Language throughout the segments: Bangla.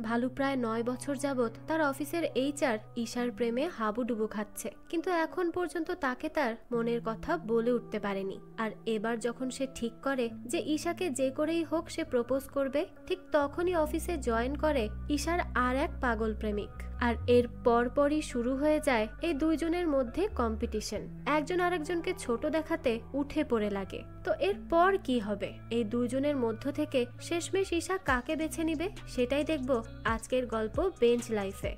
ভালু প্রায় 9 বছর যাবৎ তার অফিসের এইচআর ঈশার প্রেমে হাবুডুবু খাচ্ছে, কিন্তু এখন পর্যন্ত তাকে তার মনের কথা বলে উঠতে পারেনি। আর এবার যখন সে ঠিক করে যে ঈশাকে যে করেই হোক সে প্রপোজ করবে, ঠিক তখনই অফিসে জয়েন করে ঈশার আর এক পাগল প্রেমিক। আর এর পরপরই শুরু হয়ে যায় এই দুইজনের মধ্যে কম্পিটিশন। একজন আরেকজনকে ছোট দেখাতে উঠে পড়ে লাগে। তো এরপর কি হবে? এই দুইজনের মধ্য থেকে শেষমেশ ঈশা কাকে বেছে নিবে সেটাই দেখব আজকের গল্প বেঞ্চ লাইফে।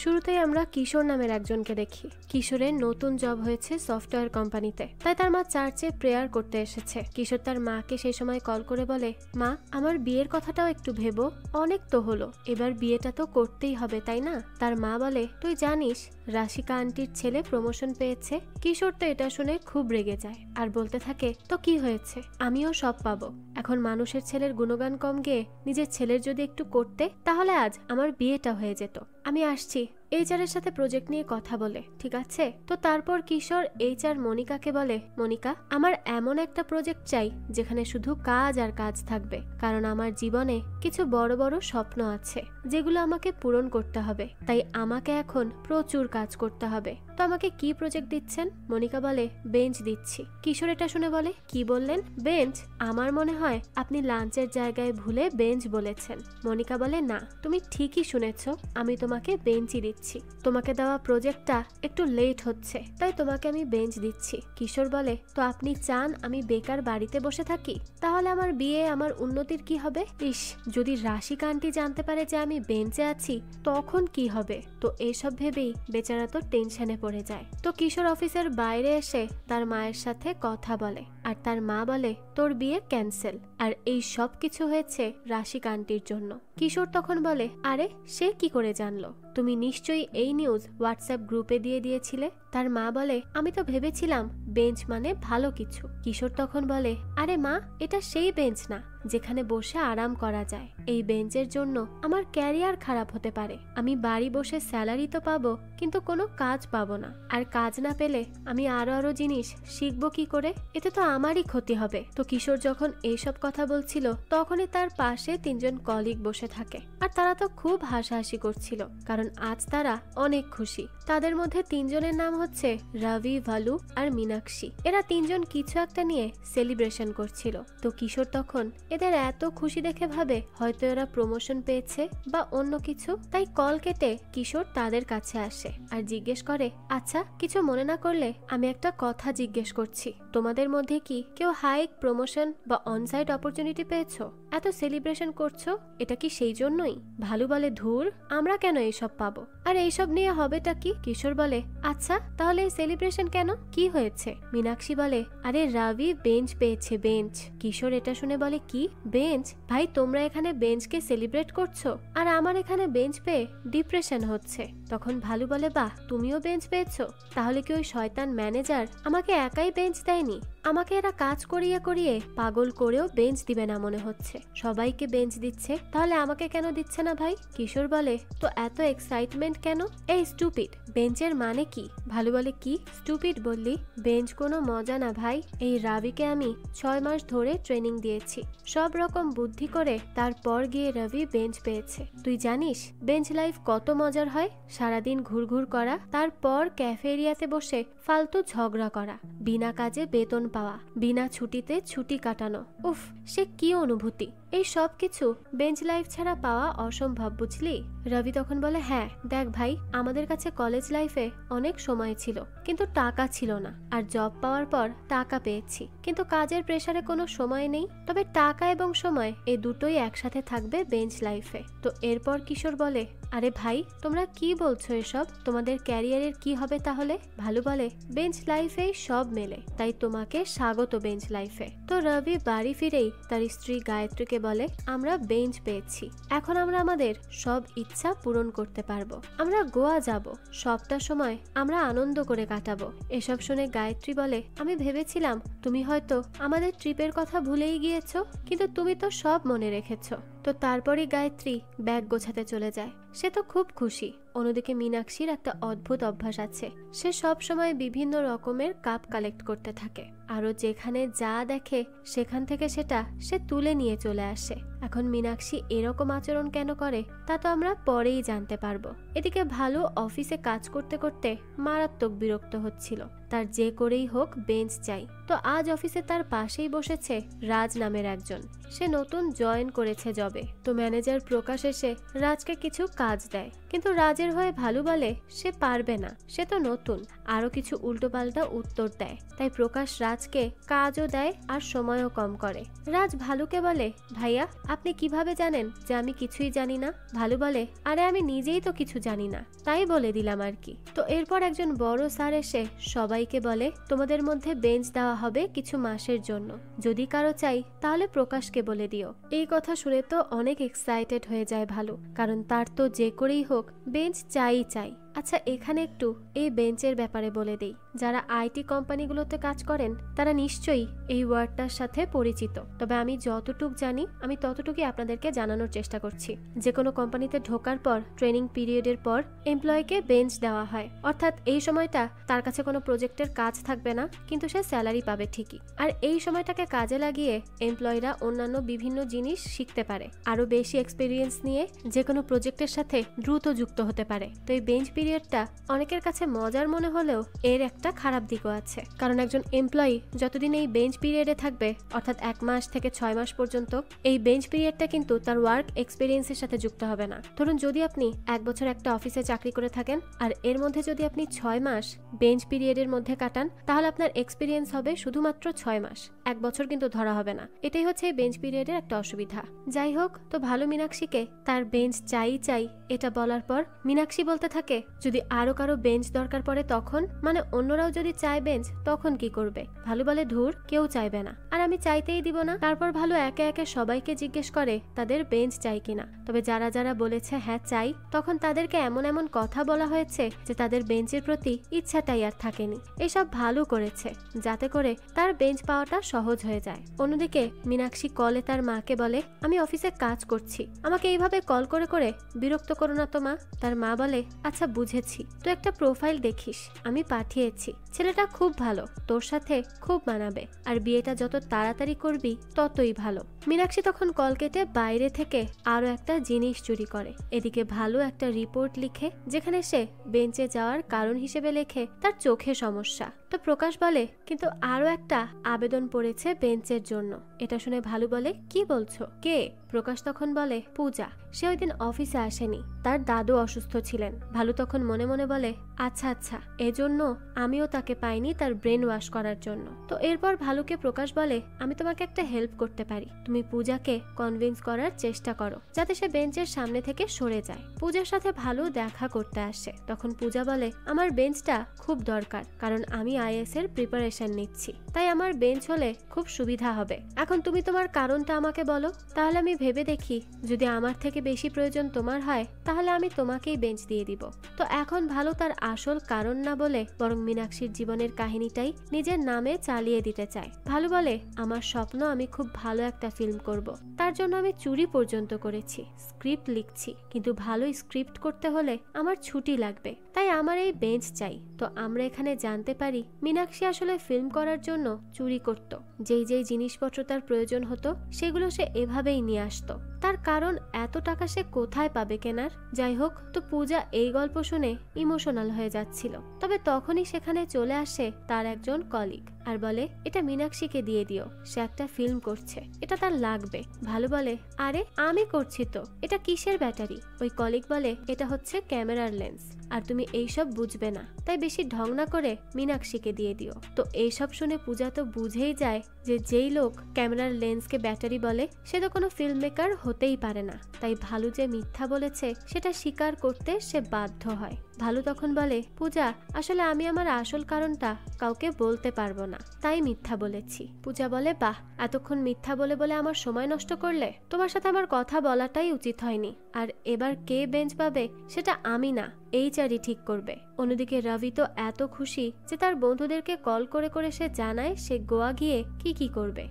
শুরুতেই আমরা কিশোর নামের একজনকে দেখি। কিশোরের নতুন জব হয়েছে সফটওয়্যার কোম্পানিতে, তাই তার মা চার্চে প্রেয়ার করতে এসেছে। কিশোর তার মাকে সেই সময় কল করে বলে, মা, আমার বিয়ের কথাটাও একটু ভেবো, অনেক তো হলো, এবার বিয়েটা তো করতেই হবে, তাই না? তার মা বলে, তুই জানিস রাশিকা আন্টির ছেলে প্রমোশন পেয়েছে? কিশোর তো এটা শুনে খুব রেগে যায় আর বলতে থাকে, তো কি হয়েছে, আমিও সব পাবো। এখন মানুষের ছেলের গুণগান কম গেয়ে নিজের ছেলের যদি একটু করতে, তাহলে আজ আমার বিয়েটা হয়ে যেত। আমি আসছি এইচআর-এর সাথে প্রজেক্ট নিয়ে কথা বলে, ঠিক আছে? তো তারপর কিশোর এইচআর মনিকাকে বলে, মনিকা, আমার এমন একটা প্রজেক্ট চাই যেখানে শুধু কাজ আর কাজ থাকবে, কারণ আমার জীবনে কিছু বড় বড় স্বপ্ন আছে যেগুলো আমাকে পূরণ করতে হবে, তাই আমাকে এখন প্রচুর কাজ করতে হবে। তো আমাকে কি প্রজেক্ট দিচ্ছেন? মনিকা বলে, বেঞ্চ দিচ্ছি। কিশোর এটা শুনে বলে, কি বললেন? বেঞ্চ? আমার মনে হয় আপনি লাঞ্চের জায়গায় ভুলে বেঞ্চ বলেছেন। মনিকা বলে, না, তুমি ঠিকই শুনেছ, আমি তোমাকে বেঞ্চই দিচ্ছি। তোমাকে দেওয়া প্রজেক্টটা একটু লেট হচ্ছে, তাই তোমাকে আমি বেঞ্চ দিচ্ছি। কিশোর বলে, তো আপনি চান আমি বেকার বাড়িতে বসে থাকি? তাহলে আমার বিয়ে, আমার উন্নতির কি হবে? ইস, যদি রাশিকা আন্টি জানতে পারে যে আমি বেঞ্চে আছি, তখন কি হবে? তো এসব ভেবেই বেচারা তো টেনশনে পড়ে যায়। তো কিশোর অফিসের বাইরে এসে তার মায়ের সাথে কথা বলে, আর তার মা বলে, তোর বিয়ে ক্যান্সেল, আর এই সব কিছু হয়েছে রাশিকা আন্টির জন্য। কিশোর তখন বলে, আরে সে কি করে জানলো? তুমি নিশ্চয়ই এই নিউজ হোয়াটসঅ্যাপ গ্রুপে দিয়ে দিয়েছিলে। তার মা বলে, আমি তো ভেবেছিলাম বেঞ্চ মানে ভালো কিছু। কিশোর তখন বলে, আরে মা, এটা সেই বেঞ্চ না যেখানে বসে আরাম করা যায়। এই বেঞ্চের জন্য আমার ক্যারিয়ার খারাপ হতে পারে। আমি বাড়ি বসে স্যালারি তো পাবো, কিন্তু কোনো কাজ পাবো না, আর কাজ না পেলে আমি আরো জিনিস শিখবো কি করে? এতে তো আমারই ক্ষতি হবে। তো কিশোর যখন এইসব কথা বলছিল, তখনই তার পাশে 3 জন কলিগ বসে থাকে, আর তারা তো খুব হাসাহাসি করছিল, কারণ আজ তারা অনেক খুশি। তাদের মধ্যে 3 জনের নাম হচ্ছে রবি, ভালু আর মীনাক্ষী। এরা 3 জন কিছু একটা নিয়ে সেলিব্রেশন করছিল। তো কিশোর তখন এদের এত খুশি দেখে ভাবে হয়তো এরা প্রমোশন পেয়েছে বা অন্য কিছু, তাই কল কেটে কিশোর তাদের কাছে আসে আর জিজ্ঞেস করে, আচ্ছা, কিছু মনে না করলে আমি একটা কথা জিজ্ঞেস করছি, তোমাদের মধ্যে কি কেউ হাইক, প্রমোশন বা অনসাইট অপরচুনিটি পেয়েছো? এত সেলিব্রেশন করছো, এটা কি সেই জন্যই? ভালু বলে, ধুর, আমরা কেন এইসব পাবো, আর এইসব নিয়ে হবেটা কি? কিশোর বলে, আচ্ছা, তাহলে এই সেলিব্রেশন কেন, কি হয়েছে? মীনাক্ষী বলে, আরে রবি বেঞ্চ পেয়েছে, বেঞ্চ। কিশোর এটা শুনে বলে, কি বেঞ্চ? ভাই, তোমরা এখানে বেঞ্চকে সেলিব্রেট করছো, আর আমার এখানে বেঞ্চ পেয়ে ডিপ্রেশন হচ্ছে। তখন ভালু বলে, বাহ, তুমিও বেঞ্চ পেয়েছো? তাহলে কি ওই শয়তান ম্যানেজার আমাকে একাই বেঞ্চ দেয়নি? আমাকে এরা কাজ করিয়ে করিয়ে পাগল করেও বেঞ্চ দিবে না মনে হচ্ছে। সবাইকে বেঞ্চ দিচ্ছে, তাহলে আমাকে কেন দিচ্ছে না ভাই? কিশোর বলে, তো এত এক্সাইটমেন্ট কেন? এই স্টুপিড, বেঞ্চের মানে কি? ভালু বলে, কি স্টুপিড বললি? বেঞ্চ কোনো মজা না ভাই। এই রাবিকে আমি 6 মাস ধরে ট্রেনিং দিয়েছি, সব রকম বুদ্ধি করে, তারপর গিয়ে রবি বেঞ্চ পেয়েছে। তুই জানিস বেঞ্চ লাইফ কত মজার হয়? সারাদিন ঘুরঘুর করা, তারপর ক্যাফে এরিয়াতে বসে ফালতু ঝগড়া করা, বিনা কাজে বেতন পাওয়া, বিনা ছুটিতে ছুটি কাটানো। উফ, সে কি অনুভূতি! এই সব কিছু বেঞ্চ লাইফ ছাড়া পাওয়া অসম্ভব, বুঝলি? রবি তখন বলে, হ্যাঁ দেখ ভাই, আমাদের কাছে কলেজ লাইফে অনেক সময় ছিল, কিন্তু টাকা ছিল না, আর জব পাওয়ার পর টাকা পেয়েছি, কিন্তু কাজের প্রেসারে কোনো সময় নেই। তবে টাকা এবং সময়, এই দুটোই একসাথে থাকবে বেঞ্চ লাইফে। তো এরপর কিশোর বলে, আরে ভাই, তোমরা কি বলছো এসব? তোমাদের ক্যারিয়ারের কি হবে তাহলে? ভালু বলে, বেঞ্চ লাইফে সব মেলে, তাই তোমাকে স্বাগত বেঞ্চ লাইফে। তো রবি বাড়ি ফিরেই তার স্ত্রী গায়ত্রীকে বলে, আমরা বেঞ্চ পেয়েছি, এখন আমরা আমাদের সব ইচ্ছা পূরণ করতে পারবো। আমরা গোয়া যাব, সবটা সময় আমরা আনন্দ করে কাটাবো। এসব শুনে গায়ত্রী বলে, আমি ভেবেছিলাম তুমি হয়তো আমাদের ট্রিপের কথা ভুলেই গিয়েছো, কিন্তু তুমি তো সব মনে রেখেছো। তো তারপরই গায়ত্রী ব্যাগ গোছাতে চলে যায়। সে তো খুব খুশি। অন্যদিকে মীনাক্ষীর একটা অদ্ভুত অভ্যাস আছে, সে সব সময় বিভিন্ন রকমের কাপ কালেক্ট করতে থাকে, আরো যেখানে যা দেখে সেখান থেকে সেটা সে তুলে নিয়ে চলে আসে। এখন মীনাক্ষী এরকম আচরণ কেন করে তা তো আমরা পরেই জানতে পারবো। এদিকে ভালো অফিসে কাজ করতে করতে মারাত্মক বিরক্ত হচ্ছিল। তার যে করেই হোক বেঞ্চ চাই। তো আজ অফিসে তার পাশেই বসেছে রাজ নামের একজন। সে নতুন জয়েন করেছে জবে। তো ম্যানেজার প্রকাশ এসে রাজকে কিছু কাজ দেয়, কিন্তু রাজের হয়ে ভালো বলে সে পারবে না, সে তো নতুন। আরো কিছু উল্টোপাল্টা উত্তর দেয়। তাই প্রকাশ রাজকে কাজও দেয় আর সময়ও কম করে। রাজ ভালুকে বলে, ভাইয়া আপনি কিভাবে জানেন যে আমি কিছুই জানি না? ভালু বলে, আরে আমি নিজেই তো কিছু জানি না, তাই বলে দিলাম আর কি। তো এরপর একজন বড় স্যার এসে সবাইকে বলে, তোমাদের মধ্যে বেঞ্চ দেওয়া হবে কিছু মাসের জন্য, যদি কারো চাই তাহলে প্রকাশকে বলে দিও। এই কথা শুনে তো অনেক এক্সাইটেড হয়ে যায় ভালু, কারণ তার তো যে করেই হোক বেঞ্চ চাই চাই। আচ্ছা, এখানে একটু এই বেঞ্চের ব্যাপারে বলে দেই। যারা আইটি কোম্পানিগুলোতে কাজ করেন তারা নিশ্চয়ই এই ওয়ার্ডটার সাথে পরিচিত, তবে আমি যতটুক জানি আমি ততটুকুই আপনাদেরকে জানানোর চেষ্টা করছি। যে কোনো কোম্পানিতে ঢোকার পর ট্রেনিং পিরিয়ডের পর এমপ্লয়িকে বেঞ্চ দেওয়া হয়, অর্থাৎ এই সময়টা তার কাছে কোনো প্রজেক্টের কাজ থাকবে না, কিন্তু সে স্যালারি পাবে ঠিকই। আর এই সময়টাকে কাজে লাগিয়ে এমপ্লয়িরা অন্যান্য বিভিন্ন জিনিস শিখতে পারে, আরো বেশি এক্সপিরিয়েন্স নিয়ে যে কোনো প্রজেক্টের সাথে দ্রুত যুক্ত হতে পারে। তো এই বেঞ্চ পিরিয়ডটা অনেকের কাছে মজার মনে হলেও এর একটা খারাপ দিকও আছে, কারণ একজন এমপ্লয়ি যতদিন এই বেঞ্চ পিরিয়ডে থাকবে, অর্থাৎ 1 মাস থেকে 6 মাস পর্যন্ত, এই বেঞ্চ পিরিয়ডটা কিন্তু তার ওয়ার্ক এক্সপিরিয়েন্সের সাথে যুক্ত হবে না। ধরুন যদি আপনি 1 বছর একটা অফিসে চাকরি করে থাকেন আর এর মধ্যে যদি আপনি 6 মাস বেঞ্চ পিরিয়ডের মধ্যে কাটান, তাহলে আপনার এক্সপিরিয়েন্স হবে শুধুমাত্র 6 মাস, 1 বছর কিন্তু ধরা হবে না। এটাই হচ্ছে এই বেঞ্চ পিরিয়ডের একটা অসুবিধা। যাই হোক, তো ভালো মীনাক্ষীকে তার বেঞ্চ চাই চাই এটা বলার পর মীনাক্ষী বলতে থাকে, যদি আরো কারো বেঞ্চ দরকার পড়ে তখন, মানে অন্যরাও যদি চায় বেঞ্চ তখন কি করবে? ভালো বলে, ধুর, কেউ চাইবে না, আর আমি চাইতেই দিব না। তারপর ভালো একে একে সবাইকে জিজ্ঞেস করে তাদের বেঞ্চ চাই কিনা। তবে যারা যারা বলেছে হ্যাঁ চাই, তখন তাদেরকে এমন এমন কথা বলা হয়েছে যে তাদের বেঞ্চের প্রতি ইচ্ছাটাই আর থাকেনি। এসব ভালো করেছে যাতে করে তার বেঞ্চ পাওয়াটা সহজ হয়ে যায়। অন্যদিকে মীনাক্ষী কলে তার মাকে বলে, আমি অফিসে কাজ করছি, আমাকে এইভাবে কল করে করে বিরক্ত করো না তো মা। তার মা বলে, আচ্ছা বুঝেছি, তো একটা প্রোফাইল দেখিস, আমি পাঠিয়েছি, ছেলেটা খুব ভালো, তোর সাথে খুব মানাবে, আর বিয়েটা যত তাড়াতাড়ি করবি ততই ভালো। মীনাক্ষী তখন কল কেটে বাইরে থেকে আরো একটা জিনিস চুরি করে। এদিকে ভালো একটা রিপোর্ট লিখে, যেখানে সে বেঞ্চে যাওয়ার কারণ হিসেবে লেখে তার চোখে সমস্যা। তো প্রকাশ বলে, কিন্তু আরো একটা আবেদন পড়েছে বেঞ্চের জন্য। এটা শুনে ভালো বলে, কি বলছো, কে? প্রকাশ তখন বলে, পূজা। সে ওই দিন অফিসে আসেনি, তার দাদু অসুস্থ ছিলেন। ভালো তখন মনে মনে বলে, আচ্ছা আচ্ছা, এজন্য আমিও তাকে পাইনি তার ব্রেন ওয়াশ করার জন্য। তো এরপর ভালুকে প্রকাশ বলে, আমি তোমাকে একটা হেল্প করতে পারি, তুমি পূজাকে কনভিন্স করার চেষ্টা করো যাতে সে বেঞ্চের সামনে থেকে সরে যায়। পূজার সাথে ভালো দেখা করতে আসে। তখন পূজা বলে, আমার বেঞ্চটা খুব দরকার, কারণ আমি আইএস এর প্রিপারেশন নিচ্ছি, তাই আমার বেঞ্চ হলে খুব সুবিধা হবে। এখন তুমি তোমার কারণটা আমাকে বলো, তাহলে আমি ভেবে দেখি, যদি আমার থেকে বেশি প্রয়োজন তোমার হয় তাহলে আমি তোমাকেই বেঞ্চ দিয়ে দিব। তো এখন ভালো তার আসল কারণ না বলে বরং মীনাক্ষীর জীবনের কাহিনীটাই নিজের নামে চালিয়ে দিতে চায়। ভালো বলে, আমার স্বপ্ন আমি খুব ভালো একটা ফিল্ম করব, তার জন্য আমি চুরি পর্যন্ত করেছি, স্ক্রিপ্ট লিখছি, কিন্তু ভালো স্ক্রিপ্ট করতে হলে আমার ছুটি লাগবে, তাই আমার এই বেঞ্চ চাই। তো আমরা এখানে জানতে পারি মীনাক্ষী আসলে ফিল্ম করার জন্য চুরি করত। যেই যেই জিনিসপত্র তার প্রয়োজন হতো সেগুলো সে এভাবেই নিয়ে আসতো। তার কারণ এত টাকা সে কোথায় পাবে কেনার? যাই হোক, তো পূজা এই গল্প শুনে ইমোশনাল হয়ে যাচ্ছিল। তবে তখনই সেখানে চলে আসে তার একজন কলিগ আর বলে, এটা মীনাক্ষীকে দিয়ে দিও, সে একটা ফিল্ম করছে, এটা তার লাগবে। ভালো বলে, আরে আমি করছি তো, এটা কিসের ব্যাটারি? ওই কলিগ বলে, এটা হচ্ছে ক্যামেরার লেন্স, আর তুমি এইসব বুঝবে না, তাই বেশি ঢং না করে মীনাক্ষীকে দিয়ে দিও। তো এইসব শুনে পূজা তো বুঝেই যায় যে যেই লোক ক্যামেরার লেন্সকে ব্যাটারি বলে সে তো কোনো ফিল্ম মেকার হতেই পারে না। তাই ভালু যে মিথ্যা বলেছে সেটা স্বীকার করতে সে বাধ্য হয়। ভালু তখন বলে, পূজা, আসলে আমি আমার আসল কারণটা কাউকে বলতে পারবো না, তাই মিথ্যা বলেছি। পূজা বলে, বাহ, এতক্ষণ মিথ্যা বলে বলে আমার সময় নষ্ট করলে, তোমার সাথে আমার কথা বলাটাই উচিত হয়নি। আর এবার কে বেঞ্চ পাবে সেটা আমি না, এইচআরই ঠিক করবে। অন্যদিকে রবি তো এত খুশি যে তার বন্ধুদেরকে কল করে করে সে জানায় সে গোয়া গিয়ে কি করবে,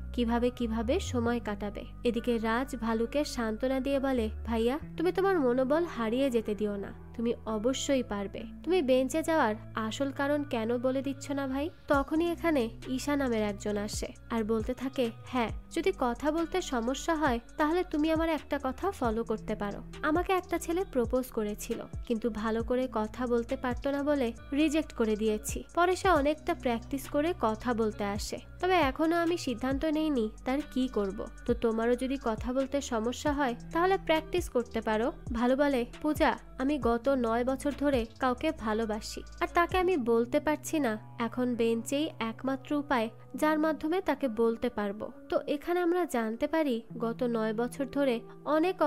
কিভাবে সময় কাটাবে। এদিকে রাজ ভালুকে সান্ত্বনা দিয়ে বলে, ভাইয়া তুমি তোমার মনোবল হারিয়ে যেতে দিও না, তুমি অবশ্যই পারবে। তুমি বেঞ্চে যাওয়ার আসল কারণ কেন বলে দিচ্ছ না ভাই? তখনই এখানে ঈশা নামের একজন আসে আর বলতে থাকে, হ্যাঁ যদি কথা বলতে সমস্যা হয় তাহলে তুমি আমার একটা কথা ফলো করতে পারো। আমাকে একটা ছেলে প্রপোজ করেছিল, কিন্তু ভালো করে কথা বলতে পারতো না বলে রিজেক্ট করে দিয়েছি। পরে সে অনেকটা প্র্যাকটিস করে কথা বলতে আসে, তবে এখনো আমি সিদ্ধান্ত নেইনি তার কি করব। তো তোমারও যদি কথা বলতে সমস্যা হয় তাহলে প্র্যাকটিস করতে পারো। ভালো বলে, পূজা আমি গত 9 বছর ধরে কাউকে ভালোবাসি, আর তাকে আমি বলতে পারছি না। এখন বেঞ্চেই একমাত্র উপায় যার মাধ্যমে তাকে বলতে পারবো। তো এখানে আমরা জানতে পারি গত 9 বছর ধরে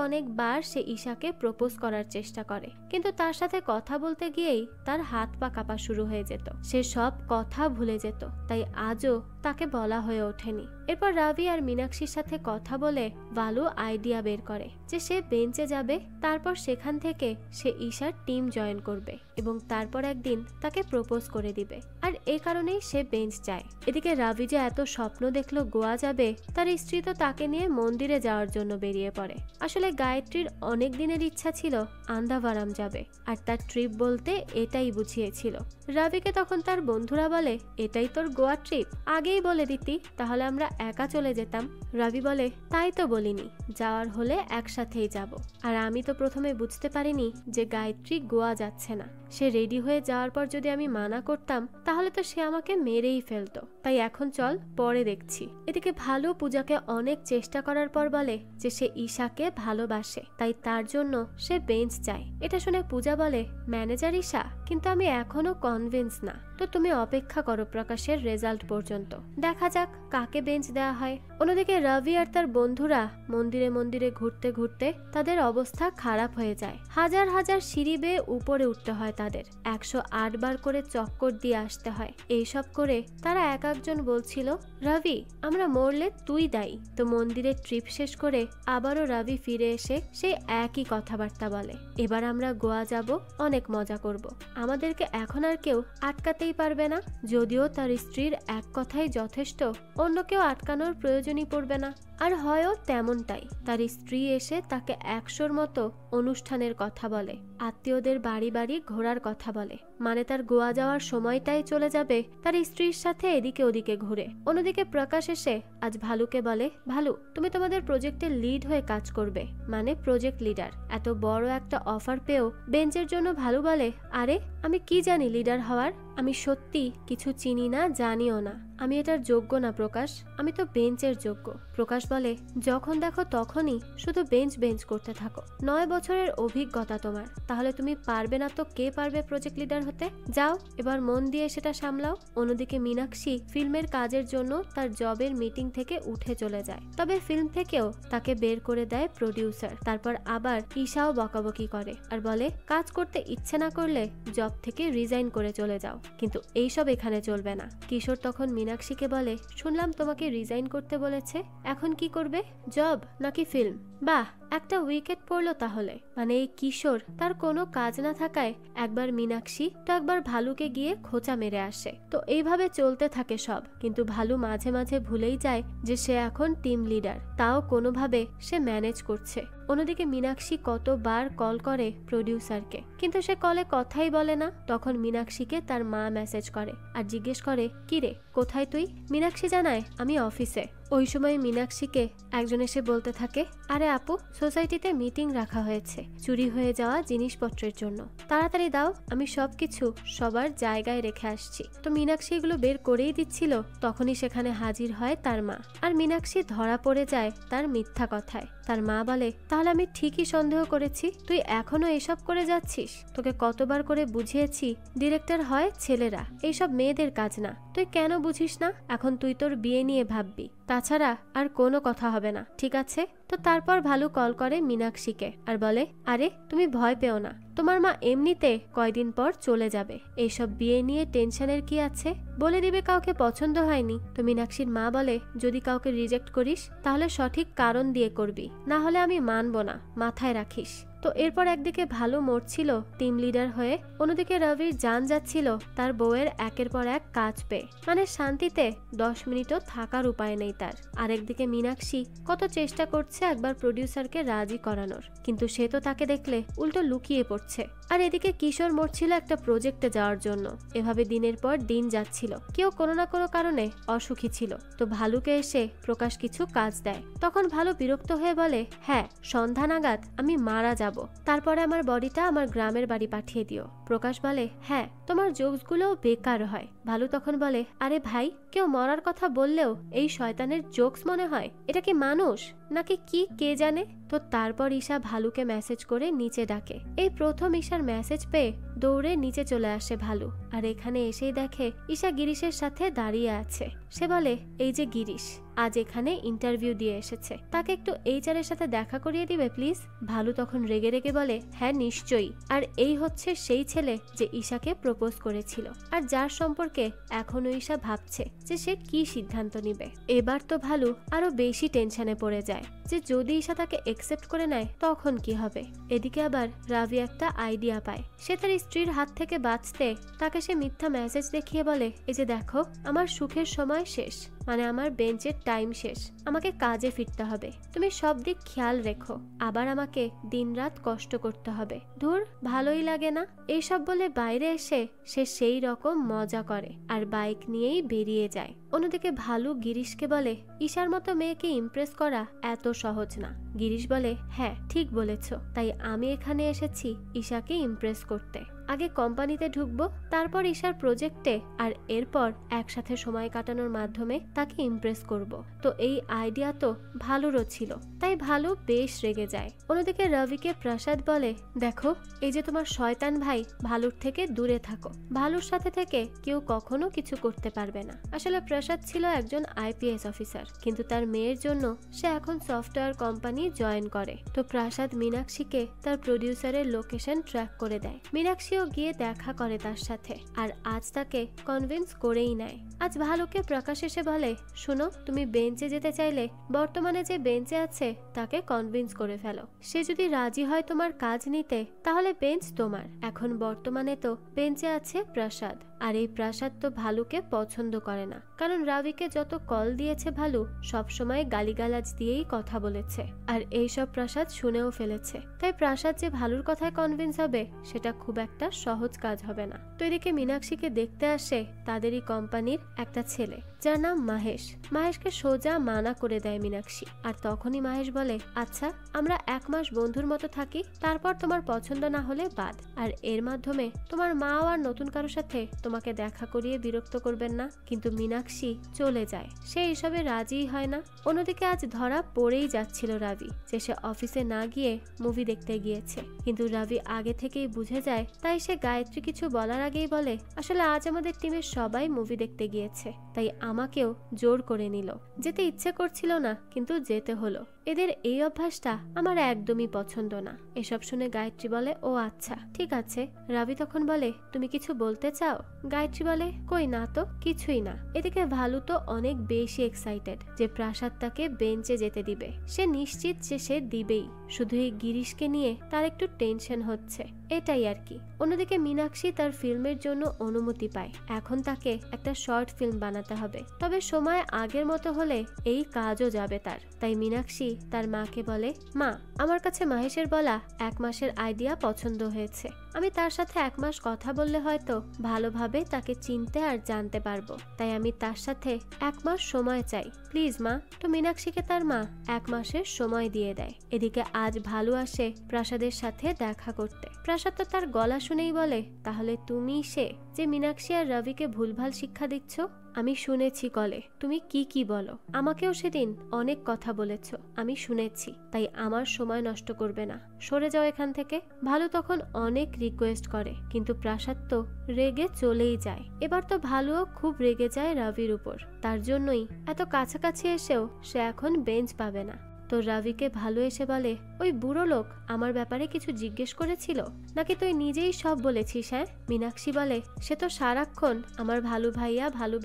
অনেকবার সে ঈশাকে প্রপোজ করার চেষ্টা করে, কিন্তু তার সাথে কথা বলতে গিয়েই তার হাত পা কাঁপা শুরু হয়ে যেত, সে সব কথা ভুলে যেত, তাই আজও তাকে বলা হয়ে ওঠেনি। এরপর রাভি আর মীনাক্ষীর সাথে কথা বলে ভালু আইডিয়া বের করে যে সে বেঞ্চে যাবে, তারপর সেখান থেকে সে ঈশার টিম জয়েন করবে এবং তারপর একদিন তাকে প্রপোজ করে দিবে, আর এই কারণেই সে বেঞ্চ যায়। এদিকে রাভি যে এত স্বপ্ন দেখলো গোয়া যাবে, তার স্ত্রী তো তাকে নিয়ে মন্দিরে যাওয়ার জন্য বেরিয়ে পড়ে। আসলে গায়ত্রীর অনেক দিনের ইচ্ছা ছিল আন্দাভারাম যাবে, আর তার ট্রিপ বলতে এটাই বুঝিয়েছিল। রাভিকে তখন তার বন্ধুরা বলে, এটাই তোর গোয়া ট্রিপ, আগেই বলে দিতি তাহলে আমরা একা চলে যেতাম। রাভি বলে, তাই তো বলিনি, যাওয়ার হলে একসাথেই যাব। আর আমি তো প্রথমে বুঝতে পারিনি যে গায়ত্রী গোয়া যাচ্ছে না। সে রেডি হয়ে যাওয়ার পর যদি আমি মানা করতাম তাহলে তো সে আমাকে মেরেই ফেলতো, তাই এখন চল পরে দেখছি। এদিকে ভালো পূজাকে অনেক চেষ্টা করার পর বলে যে সে ঈশাকে ভালোবাসে, তাই তার জন্য সে বেঞ্চ চায়। এটা শুনে পূজা বলে, ম্যানেজার ঈশা, কিন্তু আমি এখনো কনভিন্স না। তো তুমি অপেক্ষা করো প্রকাশের রেজাল্ট পর্যন্ত, দেখা যাক কাকে বেঞ্চ দেওয়া হয়। অন্যদিকে রবি আর তার বন্ধুরা মন্দিরে ঘুরতে ঘুরতে তাদের অবস্থা খারাপ হয়ে যায়। হাজার সিঁড়ি বেয়ে উপরে উঠতে হয় তাদের, 108 বার করে চক্কর দিয়ে আসতে হয়। এইসব করে তারা এক একজন বলছিল, রবি আমরা মরলে তুই দায়ী। তো মন্দিরের ট্রিপ শেষ করে আবারও রবি ফিরে এসে সেই একই কথাবার্তা বলে, এবার আমরা গোয়া যাব, অনেক মজা করব, আমাদেরকে এখন আর কেউ আটকাতেই পারবে না। যদিও তার স্ত্রীর এক কথাই যথেষ্ট, অন্য কেউ আটকানোর প্রয়োজনই পড়বে না। আর হয়ও তেমনটাই, তার স্ত্রী এসে তাকে 100র মতো অনুষ্ঠানের কথা বলে, আত্মীয়দের বাড়ি বাড়ি ঘোরার কথা বলে, মানে তার গোয়া যাওয়ার সময়টাই চলে যাবে তার স্ত্রীর সাথে এদিকে ওদিকে ঘুরে। অন্যদিকে প্রকাশ এসে আজ ভালুকে বলে, ভালু তুমি তোমাদের প্রজেক্টের লিড হয়ে কাজ করবে, মানে প্রজেক্ট লিডার। এত বড় একটা অফার পেও বেঞ্চের জন্য ভালু বলে, আরে আমি কি জানি লিডার হওয়ার, আমি সত্যি কিছু চিনি না, জানিও না, আমি এটার যোগ্য না প্রকাশ, আমি তো বেঞ্চের যোগ্য। প্রকাশ বলে, যখন দেখো তখনই শুধু বেঞ্চ করতে থাকো, 9 বছরের অভিজ্ঞতা তোমার, তাহলে তুমি পারবে না তো কে পারবে প্রজেক্ট লিডার হতে? যাও এবার মন দিয়ে সেটা সামলাও। অন্যদিকে মীনাক্ষী ফিল্মের কাজের জন্য তার জবের মিটিং থেকে উঠে চলে যায়, তবে ফিল্ম থেকেও তাকে বের করে দেয় প্রডিউসার। তারপর আবার ঈশাও বকাবকি করে আর বলে, কাজ করতে ইচ্ছে না করলে জব থেকে রিজাইন করে চলে যাও, কিন্তু এইসব এখানে চলবে না। কিশোর তখন মীনাক্ষীকে বলে, শুনলাম তোমাকে রিজাইন করতে বলেছে, এখন কি করবে, জব নাকি ফিল্ম? বাহ, একটা উইকেট পড়লো তাহলে। মানে এই কিশোর তার কোনো কাজ না থাকায় একবার মীনাক্ষী তো একবার ভালুকে গিয়ে খোঁচা মেরে আসে। তো এইভাবে চলতে থাকে সব, কিন্তু ভালু মাঝে মাঝে ভুলেই যায় যে সে এখন টিম লিডার, তাও কোনোভাবে সে ম্যানেজ করছে। অন্যদিকে মীনাক্ষী কতবার কল করে প্রডিউসারকে, কিন্তু সে কলে কথাই বলে না। তখন মীনাক্ষীকে তার মা মেসেজ করে আর জিজ্ঞেস করে, কিরে কোথায় তুই? মীনাক্ষী জানায়, আমি অফিসে। ওই সময় মীনাক্ষীকে একজন এসে বলতে থাকে, আরে আপু, সোসাইটিতে মিটিং রাখা হয়েছে চুরি হয়ে যাওয়া জিনিসপত্রের জন্য, তাড়াতাড়ি দাও, আমি সবকিছু সবার জায়গায় রেখে আসছি। তো মীনাক্ষী এগুলো বের করেই দিচ্ছিল, তখনই সেখানে হাজির হয় তার মা, আর মীনাক্ষী ধরা পড়ে যায় তার মিথ্যা কথায়। তার মা বলে, তাহলে আমি ঠিকই সন্দেহ করেছি, তুই এখনো এসব করে যাচ্ছিস? তোকে কতবার করে বুঝিয়েছি ডিরেক্টর হয় ছেলেরা, এইসব মেয়েদের কাজ না, তুই কেন বুঝিস না? এখন তুই তোর বিয়ে নিয়ে ভাববি, তাছাড়া আর কোনো কথা হবে না, ঠিক আছে? তো তারপর ভালু কল করে মীনাক্ষীকে আর বলে, আরে তুমি ভয় পেও না, তোমার মা এমনিতে কয়দিন পর চলে যাবে, এইসব বিয়ে নিয়ে টেনশনের কি আছে, বলে দিবে কাউকে পছন্দ হয়নি। তো মীনাক্ষীর মা বলে, যদি কাউকে রিজেক্ট করিস তাহলে সঠিক কারণ দিয়ে করবি, না হলে আমি মানব না, মাথায় রাখিস। তো এরপর একদিকে ভালো মরছিল টিম লিডার হয়ে, অন্যদিকে রবির জান যাচ্ছিল তার বউয়ের একের পর এক কাজ পেয়ে, মানে শান্তিতে 10 মিনিটও থাকার উপায় নেই তার। আরেকদিকে মীনাক্ষী কত চেষ্টা করছে একবার প্রডিউসারকে রাজি করানোর, কিন্তু সে তো তাকে দেখলে উল্টো লুকিয়ে পড়ছে। আর এদিকে কিশোর মরছিল একটা প্রজেক্টে যাওয়ার জন্য। এভাবে দিনের পর দিন যাচ্ছিল, কেউ কোনো না কোনো কারণে অসুখী ছিল। তো ভালুকে এসে প্রকাশ কিছু কাজ দেয়, তখন ভালো বিরক্ত হয়ে বলে, হ্যাঁ সন্ধ্যা নাগাদ আমি মারা যাব, তারপরে আমার বডিটা আমার গ্রামের বাড়ি পাঠিয়ে দিও। প্রকাশ বলে, হ্যাঁ তোমার জোকসগুলোও বেকার হয়। ভালু তখন বলে, আরে ভাই, কেউ মরার কথা বললেও এই শয়তানের জোকস মনে হয়? এটা কি মানুষ নাকি কি কে জানে। তো তারপর ঈশা ভালুকে মেসেজ করে নিচে ডাকে। এই প্রথম ঈশার মেসেজ পেয়ে দৌড়ে নিচে চলে আসে ভালু, আর এখানে এসেই দেখে ঈশা গিরিশের সাথে দাঁড়িয়ে আছে। সে বলে, এই যে গিরিশ আজ এখানে ইন্টারভিউ দিয়ে এসেছে, তাকে একটু HR এর সাথে দেখা করিয়ে দিবে প্লিজ। ভালু তখন রেগে রেগে বলে, হ্যাঁ নিশ্চয়ই। আর এই হচ্ছে সেই ছেলে যে ঈশাকে প্রপোজ করেছিল, আর যার সম্পর্কে এখনো ঈশা ভাবছে যে সে কি সিদ্ধান্ত নিবে। এবার তো ভালু আরো বেশি টেনশনে পড়ে যায় যে যদি ঈশা তাকে একসেপ্ট করে নেয় তখন কি হবে। এদিকে আবার রাভি একটা আইডিয়া পায়। সে তার স্ত্রীর হাত থেকে বাঁচতে তাকে সে মিথ্যা মেসেজ দেখিয়ে বলে, এই যে দেখো আমার সুখের সময় শেষ, মানে আমার বেঞ্চের টাইম শেষ, আমাকে কাজে ফিরতে হবে, তুমি সব দিক খেয়াল রেখো, আবার আমাকে দিনরাত কষ্ট করতে হবে। ধুর, ভালোই লাগে না। এইসব বলে বাইরে এসে সে সেই রকম মজা করে আর বাইক নিয়েই বেরিয়ে যায়। অন্যদিকে ভালু গিরিশকে বলে, ঈশার মতো মেয়েকে ইমপ্রেস করা এত সহজ না। গিরিশ বলে, হ্যাঁ ঠিক বলেছ, তাই আমি এখানে এসেছি ঈশাকে ইমপ্রেস করতে। আগে কোম্পানিতে ঢুকবো, তারপর ঈশার প্রজেক্টে, আর এরপর একসাথে সময় কাটানোর মাধ্যমে তাকে ইমপ্রেস করব। তো এই আইডিয়া তো ভালুরও ছিল, তাই ভালু বেশ রেগে যায়। অন্যদিকে রবিকে প্রসাদ বলে, দেখো এই যে তোমার শয়তান ভাই, ভালুর থেকে দূরে থাকো, ভালুর সাথে থেকে কেউ কখনো কিছু করতে পারবে না। আসলে প্রসাদ ছিল একজন IPS অফিসার, কিন্তু তার মেয়ের জন্য সে এখন সফটওয়্যার কোম্পানি জয়েন করে। তো প্রসাদ মীনাক্ষীকে তার প্রডিউসারের লোকেশন ট্র্যাক করে দেয়। মীনাক্ষী গিয়ে দেখা করে তার সাথে, আর আজ তাকে কনভিন্স করেই নেয়। আজ ভালুকে প্রকাশ এসে বলে, শুনো তুমি বেঞ্চে যেতে চাইলে বর্তমানে যে বেঞ্চে আছে তাকে কনভিন্স করে ফেলো। সে যদি রাজি হয় তোমার কাজ নিতে তাহলে বেঞ্চ তোমার। এখন বর্তমানে তো বেঞ্চে আছে প্রসাদ, আর এই প্রসাদ তো ভালুকে পছন্দ করে না, কারণ রাবিকে যত কল দিয়েছে ভালু সবসময় গালিগালাজ দিয়েই কথা বলেছে, আর এইসব প্রসাদ শুনেও ফেলেছে। তাই প্রসাদ যে ভালুর কথায় কনভিন্স হবে সেটা খুব একটা সহজ কাজ হবে না। তো এদিকে মীনাক্ষীকে দেখতে আসে তাদেরই কোম্পানির একটা ছেলে যার নাম মাহেশ। মাহেশকে সোজা মানা করে দেয় মীনাক্ষী, আর তখনই মাহেশ বলে, আচ্ছা আমরা 1 মাস বন্ধুর মতো থাকি, তারপর তোমার পছন্দ না হলে বাদ, আর এর মাধ্যমে তোমার মাও আর নতুন কারোর সাথে তোমাকে দেখা করিয়ে বিরক্ত করবেন না। কিন্তু মীনাক্ষী চলে যায়, সে এসবে রাজিই হয় না। অন্যদিকে আজ ধরা পড়েই যাচ্ছিল রাবি যে সে অফিসে না গিয়ে মুভি দেখতে গিয়েছে, কিন্তু রাবি আগে থেকেই বুঝে যায়। তাই সে গায়ত্রী কিছু বলার আগেই বলে, আসলে আজ আমাদের টিমের সবাই মুভি দেখতে গিয়েছে, তাই আমাকেও জোর করে নিল। যেতে ইচ্ছে করছিল না, কিন্তু যেতে হলো। এদের এই অভ্যাসটা আমার একদমই পছন্দ না। এসব শুনে গায়ত্রী বলে, ও আচ্ছা ঠিক আছে। রাবি তখন বলে, তুমি কিছু বলতে চাও? গায়ত্রী বলে, কই না তো, কিছুই না। এদিকে ভালু তো অনেক বেশি এক্সাইটেড যে প্রাসাদ তাকে বেঞ্চে যেতে দিবে। সে নিশ্চিত যে সে দিবেই, শুধু এই গিরিশকে নিয়ে তার একটু টেনশন হচ্ছে, এটাই আর কি। অন্যদিকে মীনাক্ষী তার ফিল্মের জন্য অনুমতি পায়। এখন তাকে একটা শর্ট ফিল্ম বানাতে হবে, তবে সময় আগের মতো হলে এই কাজও যাবে তার। তাই মীনাক্ষী তার মাকে বলে, মা আমার কাছে মাহেশের বলা 1 মাসের আইডিয়া পছন্দ হয়েছে, আমি তার সাথে 1 মাস কথা বললে হয়তো ভালোভাবে তাকে চিনতে আর জানতে পারবো, তাই আমি তার সাথে 1 মাস সময় চাই, প্লিজ মা। তো মীনাক্ষীকে তার মা 1 মাসের সময় দিয়ে দেয়। এদিকে আজ ভালু আসে প্রাসাদের সাথে দেখা করতে। প্রাসাদ তো তার গলা শুনেই বলে, তাহলে তুমি সে যে মীনাক্ষী আর রবিকে ভুলভাল শিক্ষা দিচ্ছ? আমি শুনেছি কলে তুমি কি কি বলো, আমাকেও সেদিন অনেক কথা বলেছ, আমি শুনেছি, তাই আমার সময় নষ্ট করবে না, সরে যাও এখান থেকে। ভালো তখন অনেক রিকোয়েস্ট করে, কিন্তু প্রাসাদ তো রেগে চলেই যায়। এবার তো ভালোও খুব রেগে যায় রবির উপর, তার জন্যই এত কাছাকাছি এসেও সে এখন বেঞ্চ পাবে না। তো রবিকে ভালো এসে বলে, ওই বুড়ো লোক আমার ব্যাপারে কিছু জিজ্ঞেস করেছিল, নাকি তুই নিজেই সব বলেছিস? হ্যাঁ। মীনাক্ষী বলে, সে তো সারাক্ষণ আমার ভালু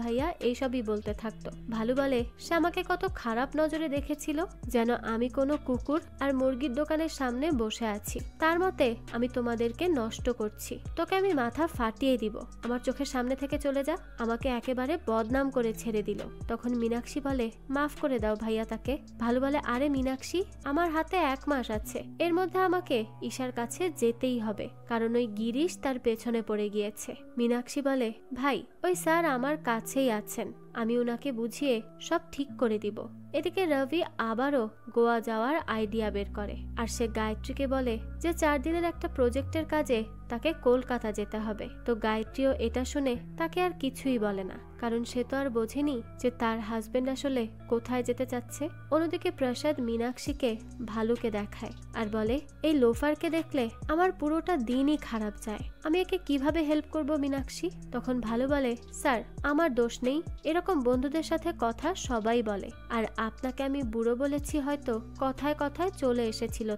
ভাইয়া এইসবই বলতে থাকতো। ভালু বলে, সে আমাকে কত খারাপ নজরে দেখেছিল, যেন আমি কোনো কুকুর আর মুরগির দোকানের সামনে বসে আছি। তার মতে আমি তোমাদেরকে নষ্ট করছি, তোকে আমি মাথা ফাটিয়ে দিব, আমার চোখের সামনে থেকে চলে যা। আমাকে একেবারে বদনাম করে ছেড়ে দিল। তখন মীনাক্ষী বলে, মাফ করে দাও ভাইয়া তাকে। ভালু বলে, আরে মীনাক্ষী, আমার হাতে 1 মাস আছে, এর মধ্যে আমাকে ঈশার কাছে যেতেই হবে, কারণ ওই গিরিশ তার পেছনে পড়ে গিয়েছে। মীনাক্ষী বলে, ভাই ওই স্যার আমার কাছেই আছেন, আমি ওনাকে বুঝিয়ে সব ঠিক করে দিব। এদিকে রবি আবারও গোয়া যাওয়ার আইডিয়া বের করে, আর সে গায়ত্রীকে বলে যে 4 দিনের একটা প্রজেক্টের কাজে তাকে কলকাতা যেতে হবে। তো গায়ত্রীও এটা শুনে তাকে আর কিছুই বলে না, কারণ সে তো আর বোঝেনি যে তার হাজবেন্ড আসলে কোথায় যেতে চাচ্ছে। অন্যদিকে প্রসাদ মীনাক্ষীকে ভালুকে দেখায় আর বলে, এই লোফারকে দেখলে আমার পুরোটা দিনই খারাপ যায়, আমি একে কিভাবে হেল্প করব মীনাক্ষী? তখন ভালু বলে, স্যার আমার দোষ নেই, এরকম বন্ধুদের সাথে কথা সবাই বলে, আর আপনাকে আমি বুড়ো বলেছি হয়তো কথায় কথায় চলে এসেছিল,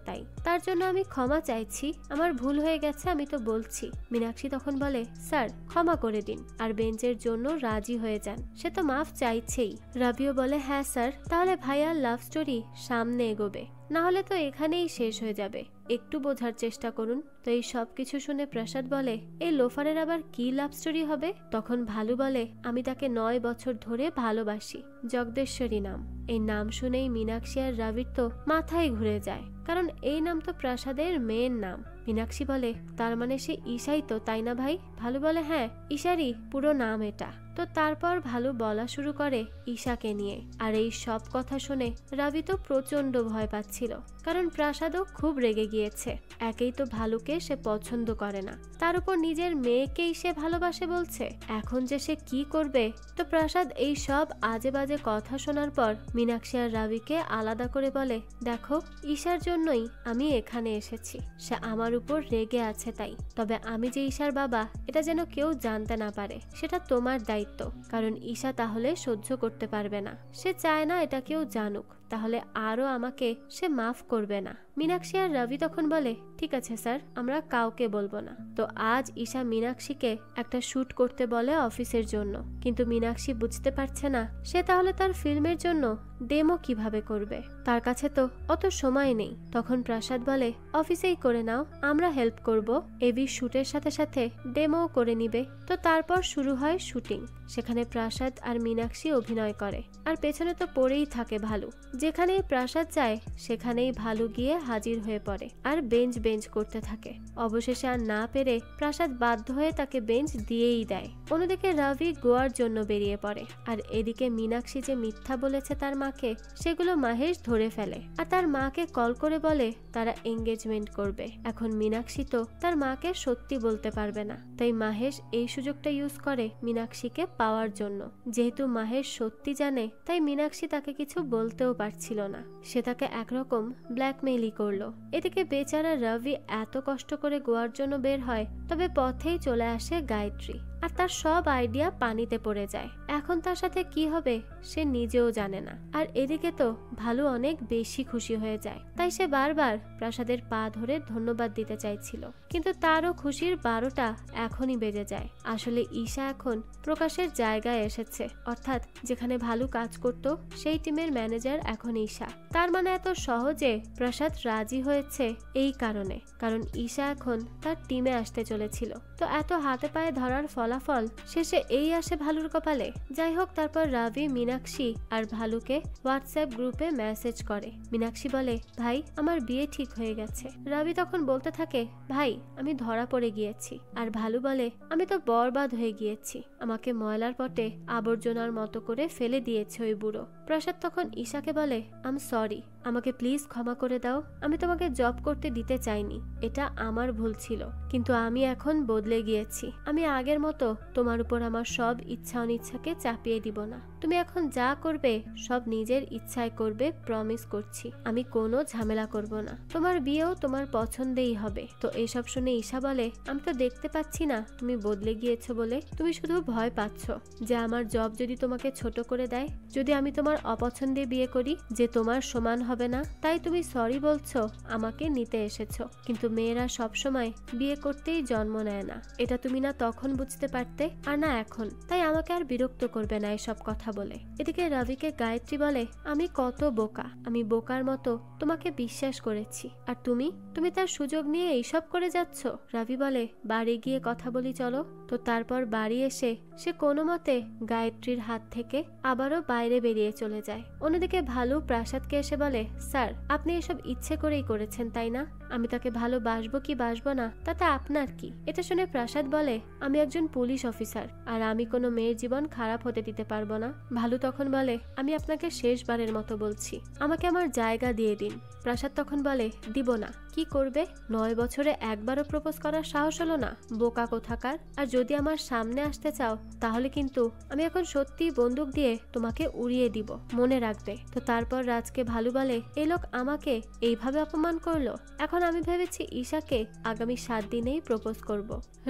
তার জন্য আমি ক্ষমা চাইছি, আমার ভুল হয়ে গেছে, আমি তো বলছি। মীনাক্ষী তখন বলে, স্যার ক্ষমা করে দিন আর বেঞ্চের জন্য রাজি হয়ে যান, সে তো মাফ চাইছেই। রবিও বলে, হ্যাঁ স্যার, তাহলে ভাইয়ার লাভ স্টোরি সামনে এগোবে, না হলে তো এখানেই শেষ হয়ে যাবে, একটু বোঝার চেষ্টা করুন। তো এই সব কিছু শুনে প্রসাদ বলে, এই লোফারের আবার কি লাভ স্টোরি হবে? তখন ভালু বলে, আমি তাকে 9 বছর ধরে ভালোবাসি, জগদেশ্বরী নাম। এই নাম শুনেই মীনাক্ষী আর রবির তো মাথায় ঘুরে যায়, কারণ এই নাম তো প্রসাদের মেয়ের নাম। মীনাক্ষী বলে, তার মানে সে ঈশাই তো, তাই না ভাই? ভালু বলে, হ্যাঁ ঈশারই পুরো নাম এটা। তো তারপর ভালু বলা শুরু করে ঈশাকে নিয়ে, আর এই সব কথা শুনে রবি তো প্রচন্ড ভয় পাচ্ছিল, কারণ প্রাসাদও খুব রেগে গিয়েছে। একেই তো ভালুকে সে পছন্দ করে না, তার উপর নিজের মেয়েকেই সে ভালোবাসে বলছে, এখন যে সে কি করবে? তো প্রাসাদ এই সব আজে বাজে কথা শোনার পর মীনাক্ষী আর রবিকে আলাদা করে বলে, দেখো ঈশার জন্যই আমি এখানে এসেছি, সে আমার উপর রেগে আছে তাই, তবে আমি যে ঈশার বাবা এটা যেন কেউ জানতে না পারে, সেটা তোমার দায়িত্ব, কারণ ঈশা তাহলে সহ্য করতে পারবে না, সে চায় না এটা কেউ জানুক, তাহলে আরো আমাকে সে মাফ করবে না। মীনাক্ষী আর রবি তখন বলে, ঠিক আছে স্যার, আমরা কাউকে বলবো না। তো আজ ঈশা মীনাক্ষীকে একটা শুট করতে বলে অফিসের জন্য, কিন্তু মীনাক্ষী বুঝতে পারছে না সে তাহলে তার ফিল্মের জন্য ডেমো কিভাবে করবে, তার কাছে তো অত সময় নেই। তখন প্রসাদ বলে, অফিসেই করে নাও, আমরা হেল্প করব, এবি শুটের সাথে সাথে ডেমো করে নিবে। তো তারপর শুরু হয় শুটিং, সেখানে প্রসাদ আর মীনাক্ষী অভিনয় করে, আর পেছনে তো পড়েই থাকে ভালু, যেখানেই প্রসাদ যায় সেখানেই ভালু গিয়ে হাজির হয়ে পড়ে আর বেঞ্চ করতে থাকে। অবশেষে আর না পেরে প্রসাদ বাধ্য হয়ে তাকে বেঞ্চ দিয়েই দেয়। অন্যদিকে রবি গোয়ার জন্য বেরিয়ে পড়ে, আর এদিকে মীনাক্ষী যে মিথ্যা বলেছে তার মাকে, সেগুলো মাহেশ ধরে ফেলে আর তার মাকে কল করে বলে তারা এঙ্গেজমেন্ট করবে। এখন মীনাক্ষী তো তার মাকে সত্যি বলতে পারবে না, তাই মাহেশ এই সুযোগটা ইউজ করে মীনাক্ষীকে পাওয়ার জন্য। যেহেতু মাহেশ সত্যি জানে, তাই মীনাক্ষী তাকে কিছু বলতেও পারছিল না, সে তাকে একরকম ব্ল্যাকমেইলই করলো। এদিকে বেচারা রবি এত কষ্ট করে গোয়ার জন্য বের হয়, তবে পথেই চলে আসে গায়ত্রী, আর তার সব আইডিয়া পানিতে পড়ে যায়। এখন তার সাথে কি হবে সে নিজেও জানে না। আর এদিকে তো ভালু অনেক বেশি খুশি হয়ে যায়, তাই সে বারবার প্রাসাদের পা ধরে ধন্যবাদ দিতে চাইছিল, কিন্তু তারও খুশির 12টা এখনই বেজে যায়। আসলে ঈশা এখন প্রকাশের জায়গায় এসেছে, অর্থাৎ যেখানে ভালু কাজ করত সেই টিমের ম্যানেজার এখন ঈশা। তার মানে এত সহজে প্রসাদ রাজি হয়েছে এই কারণে, কারণ ঈশা এখন তার টিমে আসতে চলেছিল। তো এত হাতে পায়ে ধরার ফলাফল শেষে এই আসে ভালুর কপালে। যাই হোক, তারপর রবি মীনাক্ষী আর ভালুকে হোয়াটসঅ্যাপ গ্রুপে মেসেজ করে। মীনাক্ষী বলে, ভাই আমার বিয়ে ঠিক হয়ে গেছে। রবি তখন বলতে থাকে, ভাই আমি ধরা পড়ে গিয়েছি। আর ভালু বলে, আমি তো বরবাদ হয়ে গিয়েছি, আমাকে ময়লার পটে আবর্জনার মতো করে ফেলে দিয়েছে ওই বুড়ো। প্রসাদ তখন ঈশাকে বলে, আম সরি, আমাকে প্লিজ ক্ষমা করে দাও, আমি তোমাকে জব করতে দিতে চাইনি, এটা আমার ভুল ছিল, কিন্তু আমি এখন বদলে গিয়েছি, আমি আগের মতো তোমার উপর আমার সব ইচ্ছা অনিচ্ছাকে চাপিয়ে দিব না, তুমি এখন যা করবে সব নিজের ইচ্ছায় করবে, প্রমিস করছি, আমি কোনো ঝামেলা করব না, তোমার বিয়েও তোমার পছন্দেই হবে। তো এইসব শুনে ঈশা বলে, আমি তো দেখতে পাচ্ছি না তুমি বদলে গিয়েছো বলে, তুমি শুধু ভয় পাচ্ছ যে আমার জব যদি তোমাকে ছোট করে দেয়, যদি আমি তোমার অপছন্দে বিয়ে করি যে তোমার সমান হবে হবে না, তাই তুমি সরি বলছো, আমাকে নিতে এসেছো। কিন্তু মেয়েরা সবসময় বিয়ে করতেই জন্ম নেয় না, এটা তুমি না তখন বুঝতে পারতে আর না এখন, তাই আমাকে আর বিরক্ত করবে না এসব কথা বলে। এদিকে রবিকে গায়ত্রী বলে, আমি কত বোকা, আমি বোকার মতো তোমাকে বিশ্বাস করেছি, আর তুমি তুমি তার সুযোগ নিয়ে এইসব করে যাচ্ছ। রবি বলে, বাড়ি গিয়ে কথা বলি চলো। তো তারপর বাড়ি এসে সে কোনো মতে গায়ত্রীর হাত থেকে আবারও বাইরে বেরিয়ে চলে যায়। অন্যদিকে ভালু প্রাসাদকে এসে বলে, স্যার আপনি এসব ইচ্ছে করেই করেছেন তাই না? আমি তাকে ভালোবাসবো কি বাসবো না তাতে আপনার কি? এটা শুনে প্রাসাদ বলে, আমি একজন পুলিশ অফিসার, আর আমি কোনো মেয়ের জীবন খারাপ হতে দিতে পারবো না। ভালু তখন বলে, আমি আপনাকে শেষবারের মতো বলছি, আমাকে আমার জায়গা দিয়ে দিন। প্রাসাদ তখন বলে, দিব না। কি করবে? 9 বছরে একবারও প্রপোজ করার সাহস হলো না, বোকা কোথাকার। আর যদি আমার সামনে আসতে চাও তাহলে কিন্তু আমি এখন সত্যি বন্দুক দিয়ে তোমাকে উড়িয়ে দিব, মনে রাখবে। তো তারপর রাজকে ভালু বলে, এই লোক আমাকে এইভাবে অপমান করলো, এখন আমি ভেবেছি ঈশাকে আগামী 7 দিনেই প্রপোজ করব।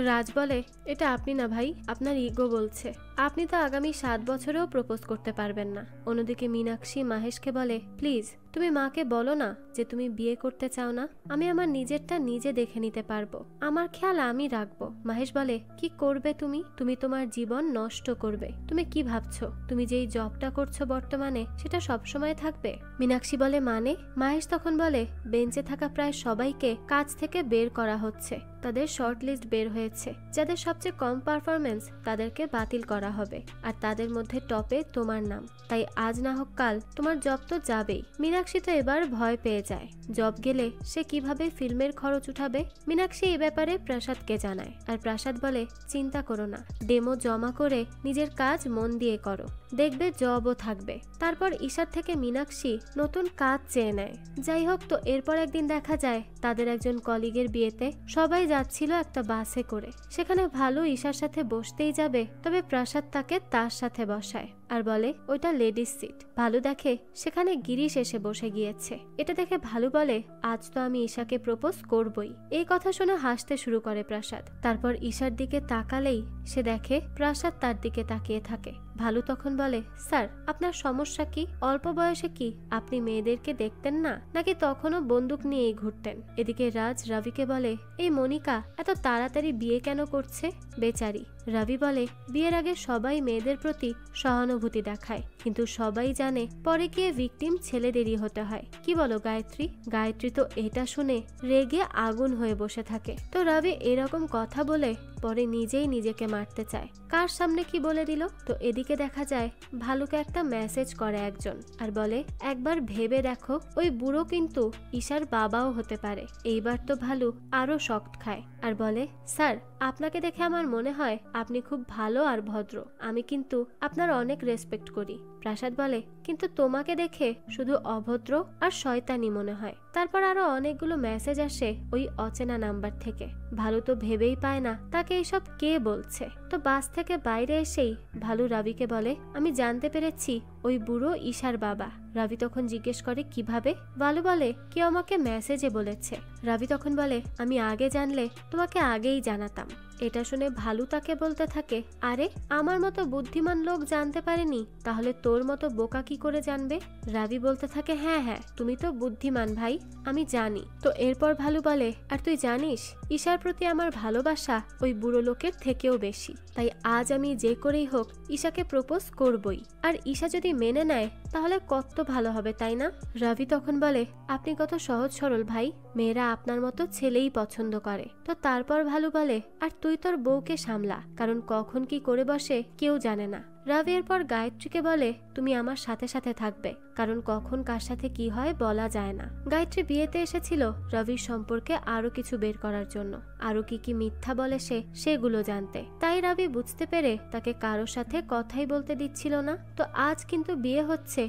রাজ বলে, এটা আপনি না ভাই, আপনার ইগো বলছে, আপনি তো আগামী 7 বছরেও প্রপোজ করতে পারবেন না। অন্যদিকে মীনাক্ষী মাহেশকে বলে, প্লিজ তুমি মাকে বলো না যে তুমি বিয়ে করতে চাও না, আমি আমার নিজেরটা নিজে দেখে নিতে পারবো, আমার খেয়াল আমি রাখবো। মাহেশ বলে, কি করবে তুমি? তুমি তোমার জীবন নষ্ট করবে। তুমি কি ভাবছো তুমি যেই জবটা করছো বর্তমানে সেটা সবসময় থাকবে? মীনাক্ষী বলে, মানে? মাহেশ তখন বলে, বেঞ্চে থাকা প্রায় সবাইকে কাজ থেকে বের করা হচ্ছে, তাদের শর্ট লিস্ট বের হয়েছে, যাদের সবচেয়ে কম পারফরমেন্স তাদেরকে বাতিল করা হবে, আর তাদের মধ্যে টপে তোমার নাম, তাই আজ না হোক কাল তোমার জব তো যাবেই। মীনাক্ষী তো এবার ভয় পেয়ে যায়, জব গেলে সে কিভাবে ফিল্মের খরচ উঠাবে। মীনাক্ষী এই ব্যাপারে প্রাসাদকে জানায়, আর প্রাসাদ বলে, চিন্তা করো না, ডেমো জমা করে নিজের কাজ মন দিয়ে করো, দেখবে জবও থাকবে। তারপর ঈশার থেকে মীনাক্ষী নতুন কাজ চেয়ে নেয়। যাই হোক, তো এরপর একদিন দেখা যায় তাদের একজন কলিগের বিয়েতে সবাই যাচ্ছিল একটা বাসে করে। সেখানে ভালো ঈশার সাথে বসতেই যাবে, তবে প্রাসাদ তাকে তার সাথে বসায় আর বলে, ওইটা লেডিস সিট। ভালো দেখে সেখানে গিরিশ এসে বসে গিয়েছে। এটা দেখে ভালো বলে, আজ তো আমি ঈশাকে প্রপোজ করবই। এই কথা শুনে হাসতে শুরু করে প্রাসাদ। তারপর ঈশার দিকে তাকালেই সে দেখে প্রাসাদ তার দিকে তাকিয়ে থাকে। ভালু তখন বলে, স্যার আপনার সমস্যা কি? অল্প বয়সে কি আপনি মেয়েদেরকে দেখতেন না, নাকি তখনও বন্দুক নিয়েই ঘুরতেন? এদিকে রাজ রবিকে বলে, এই মনিকা এত তাড়াতাড়ি বিয়ে কেন করছে বেচারি? রবি বলে, বিয়ের আগে সবাই মেয়েদের প্রতি সহানুভূতি দেখায়, কিন্তু সবাই জানে পরে গিয়ে ভিকটিম ছেলেদেরই হতে হয়। কি বলো গায়ত্রী? গায়ত্রী তো এটা শুনে রেগে আগুন হয়ে বসে থাকে। তো রবি এরকম কথা বলে পরে নিজেই নিজেকে মারতে চায়। কার সামনে কি বলে দিল? তো এদিকে দেখা যায় ভালুকে একটা মেসেজ করে একজন, আর বলে, একবার ভেবে দেখো, ওই বুড়ো কিন্তু ঈশার বাবাও হতে পারে। এইবার তো ভালু আরো শক্ত খায় আর বলে, স্যার আপনাকে দেখে আমার মনে হয় আপনি খুব ভালো আর ভদ্র, আমি কিন্তু আপনার অনেক রেসপেক্ট করি। প্রাসাদ বলে, কিন্তু তোমাকে দেখে শুধু অভদ্র আর শয়তানি মনে হয়। তারপর আরো অনেকগুলো মেসেজ আসে ওই অচেনা নাম্বার থেকে। ভালু তো ভেবেই পায় না তাকে এইসব কে বলছে। তো বাস থেকে বাইরে এসেই ভালু রবিকে বলে, আমি জানতে পেরেছি ওই বুড়ো ঈশার বাবা। রবি তখন জিজ্ঞেস করে, কিভাবে? ভালু বলে, কেউ আমাকে মেসেজে বলেছে। রবি তখন বলে, আমি আগে জানলে তোমাকে আগেই জানাতাম। এটা শুনে ভালু তাকে বলতে থাকে, আরে আমার মতো বুদ্ধিমান লোক জানতে পারেনি, তাহলে তোর মতো বোকা কি করে জানবে? রবি বলতে থাকে, হ্যাঁ হ্যাঁ তুমি তো বুদ্ধিমান ভাই, আমি জানি। তো এরপর ভালু বলে, আর তুই জানিস ঈশার প্রতি আমার ভালোবাসা ওই বুড়ো লোকের থেকেও বেশি, তাই আজ আমি যে করেই হোক ঈশাকে প্রপোজ করবই। আর ঈশা যদি মেনে নেয় তাহলে কত ভালো হবে, তাই না? রবি তখন বলে, আপনি কত সহজ সরল ভাই, মেয়েরা আপনার মতো ছেলেই পছন্দ করে। তো তারপর ভালু বলে, আর তুই তোর বউকে সামলা, কারণ কখন কি করে বসে কেউ জানে না। রবি এরপর গায়ত্রীকে বলে, তুমি আমার সাথে সাথে থাকবে, কারণ কখন কার সাথে কি হয় বলা যায় না। গায়ত্রী বিয়েতে এসেছিল রবির সম্পর্কে আরো কিছু বের করার জন্য, আরো কি কি মিথ্যা বলে সে সেগুলো জানতে। তাই রবি বুঝতে পেরে তাকে কারোর সাথে কথাই বলতে দিচ্ছিল না। তো আজ কিন্তু বিয়ে হচ্ছে